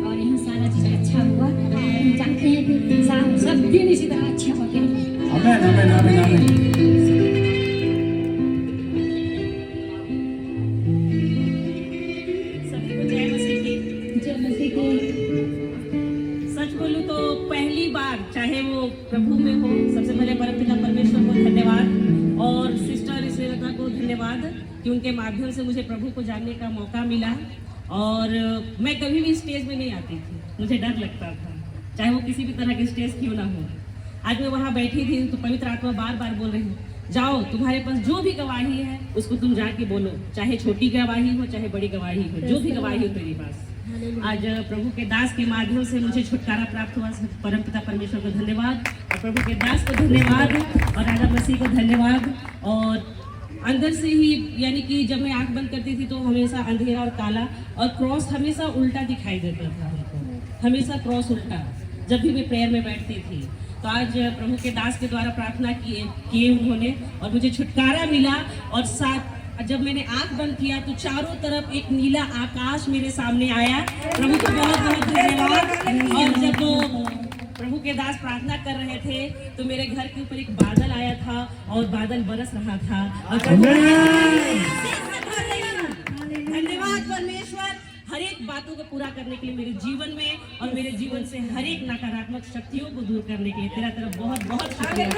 और यहाँ सारा चीज़ अच्छा हुआ। हम चाहते हैं कि सब दिन इसी तरह अच्छे होते हैं। आमीन आमीन आमीन आमीन। सभी को जय मसीह की। जय मसीह की। सच बोलूं तो पहली बार, चाहे वो प्रभु में हो, सबसे पहले परमपिता परमेश्वर को धन्यवाद और सिस्टर श्रीलता को धन्यवाद कि उनके माध्यम से मुझे प्रभु को जानने का मौका मिला। और मैं कभी भी स्टेज में नहीं आती थी, मुझे डर लगता था, चाहे वो किसी भी तरह की स्टेज क्यों ना हो। आज मैं वहाँ बैठी थी तो पवित्र आत्मा बार बार बोल रही, जाओ, तुम्हारे पास जो भी गवाही है उसको तुम जाके बोलो, चाहे छोटी गवाही हो चाहे बड़ी गवाही हो, जो भी गवाही हो तेरे पास। आज प्रभु के दास के माध्यम से मुझे छुटकारा प्राप्त हुआ। परमपिता परमेश्वर को धन्यवाद और प्रभु के दास को धन्यवाद और राजा मसीह को धन्यवाद। और अंदर से ही, यानी कि जब मैं आंख बंद करती थी तो हमेशा अंधेरा और काला और क्रॉस हमेशा उल्टा दिखाई देता था हमको, हमेशा क्रॉस उल्टा जब भी मैं प्रेयर में बैठती थी। तो आज प्रभु के दास के द्वारा प्रार्थना किए उन्होंने और मुझे छुटकारा मिला। और साथ जब मैंने आंख बंद किया तो चारों तरफ एक नीला आकाश मेरे सामने आया। प्रभु को बहुत बहुत धन्यवाद। और जब प्रभु के दास प्रार्थना कर रहे थे तो मेरे घर के ऊपर एक बादल आया था और बादल बरस रहा था। और धन्यवाद परमेश्वर हर एक बातों को पूरा करने के लिए मेरे जीवन में, और मेरे जीवन से हर एक नकारात्मक शक्तियों को दूर करने के लिए तेरा तरफ बहुत बहुत शुक्रिया।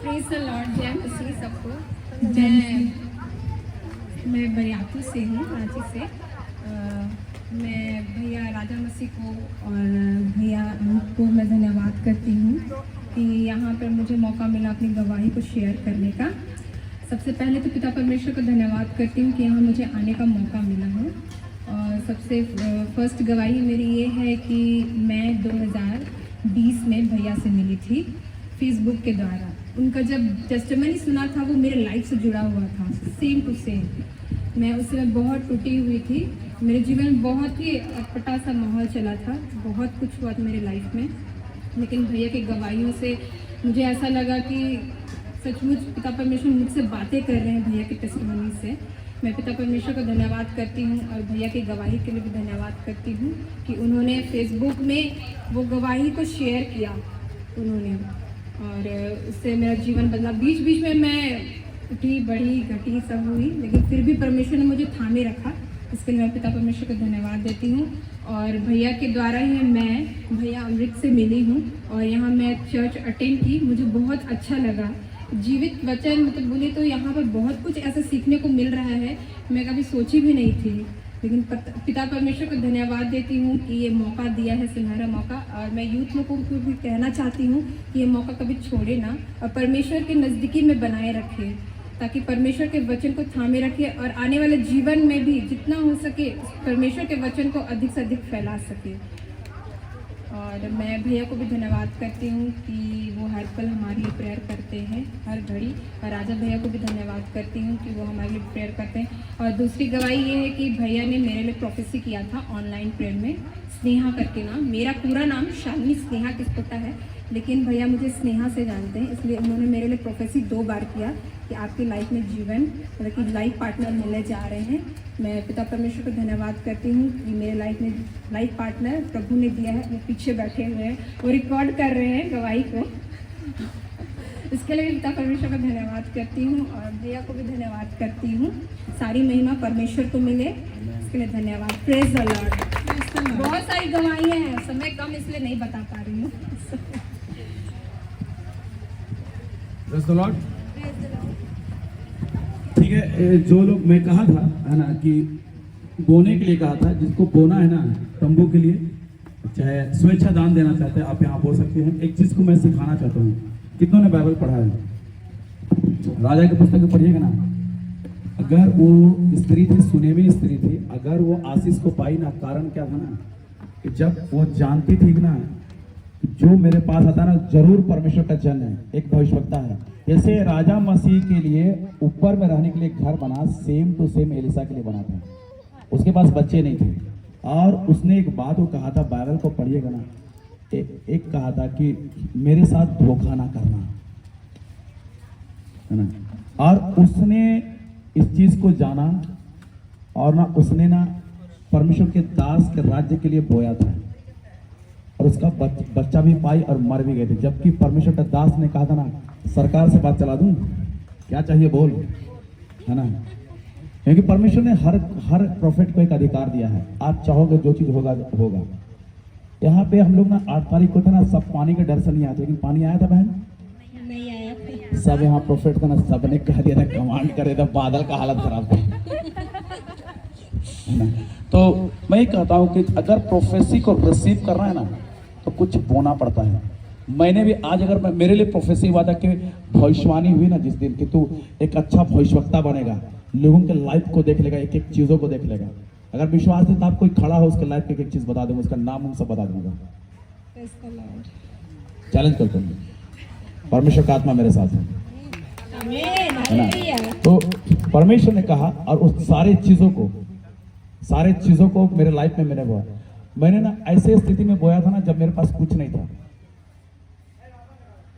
Praise the Lord. जय मसीह सबको। मैं बरियातू से हूँ, रांची से। मैं भैया राजा मसीह को और भैया को मैं धन्यवाद करती हूँ कि यहाँ पर मुझे मौका मिला अपनी गवाही को शेयर करने का। सबसे पहले तो पिता परमेश्वर को धन्यवाद करती हूँ कि यहाँ मुझे आने का मौका मिला है। और सबसे फर्स्ट गवाही मेरी ये है कि मैं 2020 में भैया से मिली थी फेसबुक के द्वारा। उनका जब टेस्टिमनी सुना था वो मेरे लाइफ से जुड़ा हुआ था, सेम टू सेम। मैं उस समय बहुत टूटी हुई थी, मेरे जीवन में बहुत ही अटपटा सा माहौल चला था, बहुत कुछ हुआ था मेरे लाइफ में। लेकिन भैया की गवाहियों से मुझे ऐसा लगा कि सचमुच पिता परमेश्वर मुझसे बातें कर रहे हैं। भैया के टेस्टिमनी से मैं पिता परमेश्वर को धन्यवाद करती हूँ और भैया की गवाही के लिए भी धन्यवाद करती हूँ कि उन्होंने फेसबुक में वो गवाही को शेयर किया उन्होंने, और उससे मेरा जीवन बदला। बीच बीच में मैं उठी बढ़ी घटी सब हुई, लेकिन फिर भी परमेश्वर ने मुझे थामे रखा। इसके लिए मैं पिता परमेश्वर को धन्यवाद देती हूँ। और भैया के द्वारा ही मैं भैया अमृत से मिली हूँ और यहाँ मैं चर्च अटेंड की, मुझे बहुत अच्छा लगा। जीवित वचन मतलब बोले तो यहाँ पर बहुत कुछ ऐसा सीखने को मिल रहा है, मैं कभी सोची भी नहीं थी। लेकिन पिता परमेश्वर को धन्यवाद देती हूँ कि ये मौका दिया है, सुनहरा मौका। और मैं यूथ लोगों को भी कहना चाहती हूँ कि ये मौका कभी छोड़े ना और परमेश्वर के नज़दीकी में बनाए रखे, ताकि परमेश्वर के वचन को थामे रखे और आने वाले जीवन में भी जितना हो सके परमेश्वर के वचन को अधिक से अधिक फैला सके। और मैं भैया को भी धन्यवाद करती हूँ कि वो हर पल हमारे लिए प्रेयर करते हैं, हर घड़ी। और राजा भैया को भी धन्यवाद करती हूँ कि वो हमारे लिए प्रेयर करते हैं। और दूसरी गवाही ये है कि भैया ने मेरे लिए प्रोफेसी किया था ऑनलाइन प्रेयर में, स्नेहा करके नाम। मेरा पूरा नाम शालिनी स्नेहा किस्पोटा है, लेकिन भैया मुझे स्नेहा से जानते हैं, इसलिए उन्होंने मेरे लिए प्रोफेसी 2 बार किया कि आपकी लाइफ में जीवन मतलब कि लाइफ पार्टनर मिलने जा रहे हैं। मैं पिता परमेश्वर को धन्यवाद करती हूँ कि मेरे लाइफ में लाइफ पार्टनर प्रभु ने दिया है। वो पीछे बैठे हुए हैं, वो रिकॉर्ड कर रहे हैं गवाही को। इसके लिए पिता परमेश्वर को धन्यवाद करती हूँ और भैया को भी धन्यवाद करती हूँ। सारी महिमा परमेश्वर को मिले, इसके लिए धन्यवाद। Praise the Lord. बहुत सारी गवाहियाँ हैं, समय कम इसलिए नहीं बता पा रही हूँ। Praise the Lord. ठीक है, जो लोग मैं कहा था है ना कि बोने के लिए कहा था, जिसको बोना है ना तंबू के लिए, चाहे स्वेच्छा दान देना चाहते हैं आप यहाँ बोल सकते हैं। एक चीज को मैं सिखाना चाहता हूँ, कितनों ने बाइबल पढ़ा है? राजा की पुस्तक पढ़िएगा ना, अगर वो स्त्री थी, सुनेमी स्त्री थी, अगर वो आशीष को पाई ना, कारण क्या था ना कि जब वो जानती थी ना जो मेरे पास आता है ना जरूर परमेश्वर का जन है, एक भविष्यवक्ता है। जैसे राजा मसीह के लिए ऊपर में रहने के लिए घर बना, सेम टू सेम एलिसा के लिए बना था। उसके पास बच्चे नहीं थे और उसने एक बात वो कहा था, बाइबल को पढ़िएगा ना, एक कहा था कि मेरे साथ धोखा ना करना, है ना। और उसने इस चीज को जाना और ना उसने ना परमेश्वर के दास के राज्य के लिए बोया था और उसका बच्चा भी पाई और मर भी गए थे। जबकि परमेश्वर का दास ने कहा था ना, सरकार से बात चला दूं, क्या चाहिए बोल, है ना। क्योंकि परमेश्वर ने हर प्रोफेट को एक अधिकार दिया है, आप चाहोगे जो चीज होगा होगा। यहाँ पे हम लोग ना 8 तारीख को था ना, सब पानी के डर से नहीं आते, लेकिन पानी आया था बहन, नहीं आया था। सब यहाँ प्रोफेट था ना, सबने कह दिया था, कमांड करे था, बादल का हालत खराब था, है ना। तो मैं ये कहता हूँ कि अगर प्रोफेसी को रिसीव करना है ना तो कुछ बोना पड़ता है। मैंने भी आज अगर मेरे लिए प्रोफेसी हुआ था कि भविष्यवाणी हुई ना जिस दिन कि तू एक अच्छा भविष्यवक्ता बनेगा, लोगों के लाइफ को देख लेगा, एक एक चीजों को देख लेगा। अगर विश्वास है तो आप कोई खड़ा हो उसके लाइफ की एक चीज बता दूंगा, उसका नाम सब बता दूंगा। चैलेंज करता हूँ, परमेश्वर का आत्मा मेरे साथ है ना। तो परमेश्वर ने कहा और उस सारे चीजों को मेरे लाइफ में मैंने बोया। मैंने ना ऐसे स्थिति में बोया था ना जब मेरे पास कुछ नहीं था।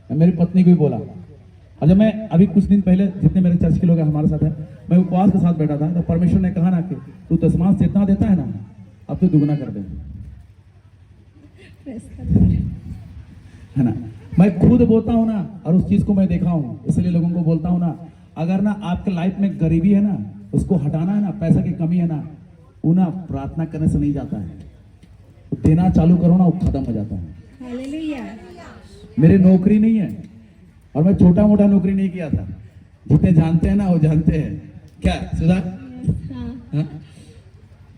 मेरी पत्नी को भी बोला, और जब मैं अभी कुछ दिन पहले जितने मेरे चर्च के लोग हमारे साथ है, मैं उपवास के साथ बैठा था, तो परमेश्वर ने कहा ना कि तू दशमांश जितना देता है ना, अब तू दुगना कर दे, है ना। मैं खुद बोलता हूँ ना और उस चीज को मैं देखा हूँ, इसलिए लोगों को बोलता हूँ ना, अगर ना आपके लाइफ में गरीबी है ना, उसको हटाना है ना, पैसा की कमी है ना, वो ना प्रार्थना करने से नहीं जाता है, तो देना चालू करो ना, वो खत्म हो जाता है। हालेलुया। मेरी नौकरी नहीं है और मैं छोटा मोटा नौकरी नहीं किया था, जितने जानते हैं ना वो जानते हैं क्या सुधा, हाँ?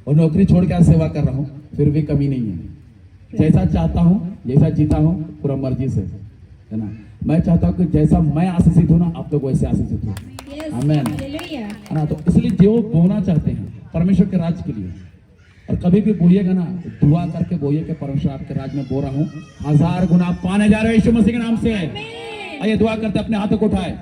और नौकरी छोड़ के आज सेवा कर रहा हूँ, फिर भी कमी नहीं है। जैसा चाहता हूँ, जैसा जीता हूँ, पूरा मर्जी से, है ना। मैं चाहता हूँ कि जैसा मैं आशीषित हूँ ना, आप लोग वैसे आशीषित हो, आमीन, है ना। तो इसलिए जो बोना चाहते हैं परमेश्वर के राज्य के लिए, और कभी भी बोलिएगा ना, दुआ करके बोलिए कि परमेश्वर आपके राज्य में बो रहा हूँ, 1000 गुना पाने जा रहे हो यीशु मसीह के नाम से। आइए दुआ करते, अपने हाथों को उठाए।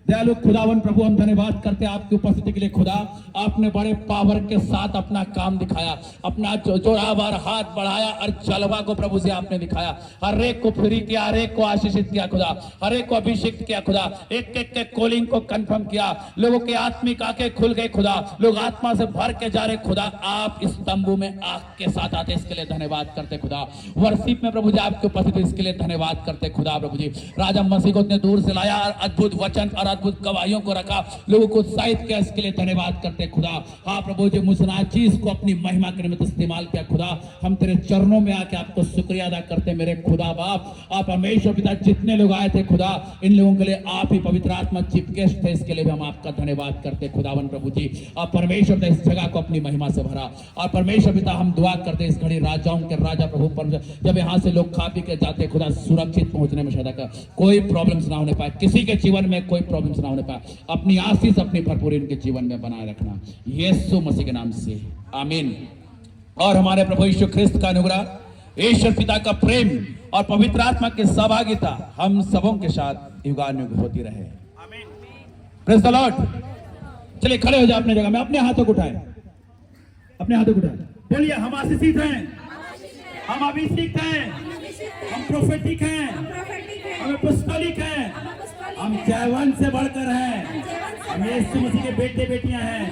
दयालु खुदावन प्रभु, हम धन्यवाद करते हैं आपकी उपस्थिति के लिए। खुदा, आपने बड़े पावर के साथ अपना काम दिखाया, अपना जोरावर हाथ बढ़ाया और जलवा को प्रभु से आपने दिखाया। हर एक को फ्री किया, हर एक को आशीषित किया खुदा, हर एक को अभिषेक किया खुदा, एक एक के कॉलिंग को कंफर्म किया। लोगों के आत्मिक आंखें खुल गए खुदा, लोग आत्मा से भर के जा रहे खुदा। आप इस तंबू में आग के साथ आते, इसके लिए धन्यवाद करते खुदा। वर्शिप में प्रभु जी आपकी उपस्थिति, इसके लिए धन्यवाद करते खुदा। प्रभु जी राजा मसीह को इतने दूर से लाया और अद्भुत वचन और अद्भुत गवाहियों को रखा, लोगों को उत्साहित किया, इसके लिए धन्यवाद करते खुदा। हाँ प्रभु जी, मुसना चीज को अपनी महिमा के निमित्त इस्तेमाल किया खुदा। हम तेरे चरणों में आके आपको शुक्रिया अदा करते मेरे खुदा बाप। आप परमेश्वर पिता, जितने लोग आए थे खुदा, इन लोगों के लिए आप ही पवित्र आत्मा चीफ गेस्ट थे, इसके लिए भी हम आपका धन्यवाद करते खुदावन प्रभु जी। आप परमेश्वर पिता इस जगह को अपनी महिमा से भरा, और परमेश्वर पिता हम दुआ करते इस घड़ी राजाओं के राजा प्रभु परमेश्वर, जब यहाँ से लोग खा पी के जाते खुदा, सुरक्षित पहुंचने में सदा का कोई प्रॉब्लम्स ना होने पाए, किसी के जीवन में कोई प्रॉब्लम्स ना होने पाए। अपनी आशीष अपनी भरपूरी उनके जीवन में बनाए रखना, यीशु मसीह के नाम से आमीन। और हमारे प्रभु यीशु ख्रिस्त का अनुग्रह, ईश्वर पिता का प्रेम और पवित्र आत्मा की सहभागिता हम सबों के साथ युगानुयुग होती रहे, आमीन। Praise the Lord. चलिए खड़े हो जाए अपने जगह में, अपने हाथों को उठाएं, अपने हाथों को उठाएं, बोलिए हम आशीषित हैं, हम अभिषिक्त हैं, हम प्रोफेटिक हैं, हम अपोस्टोलिक हैं, हम जयवंत से बढ़कर हैं, हम यीशु मसीह के बेटे बेटियां हैं,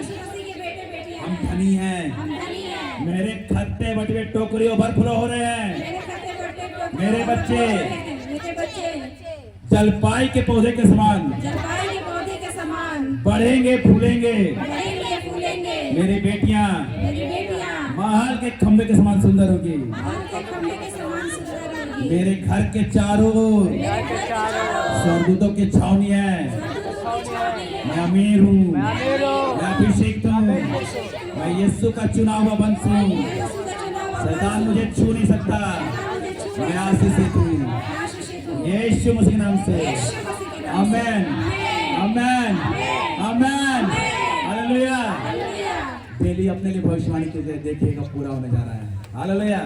हम धनी हैं। मेरे खत्ते बटवे टोकरी ओवरफ्लो हो रहे हैं, मेरे बच्चे जलपाई के पौधे के समान बढ़ेंगे फूलेंगे, मेरी बेटियां महल के खंबे के समान सुंदर होगी, मेरे घर के चारों ओर स्वर्गदूतों की छावनी है। मैं अमीर हूँ, मैं अभिषेक हूँ, मैं यीशु का चुना हुआ वंश हूँ, शैतान मुझे छू नहीं सकता, मैं आशीषित हूँ यीशु मसीह नाम से, आमेन आमेन आमेन हालेलुया। डेली अपने लिए भविष्यवाणी कीजिए, देखिएगा पूरा होने जा रहा है, हालेलुया।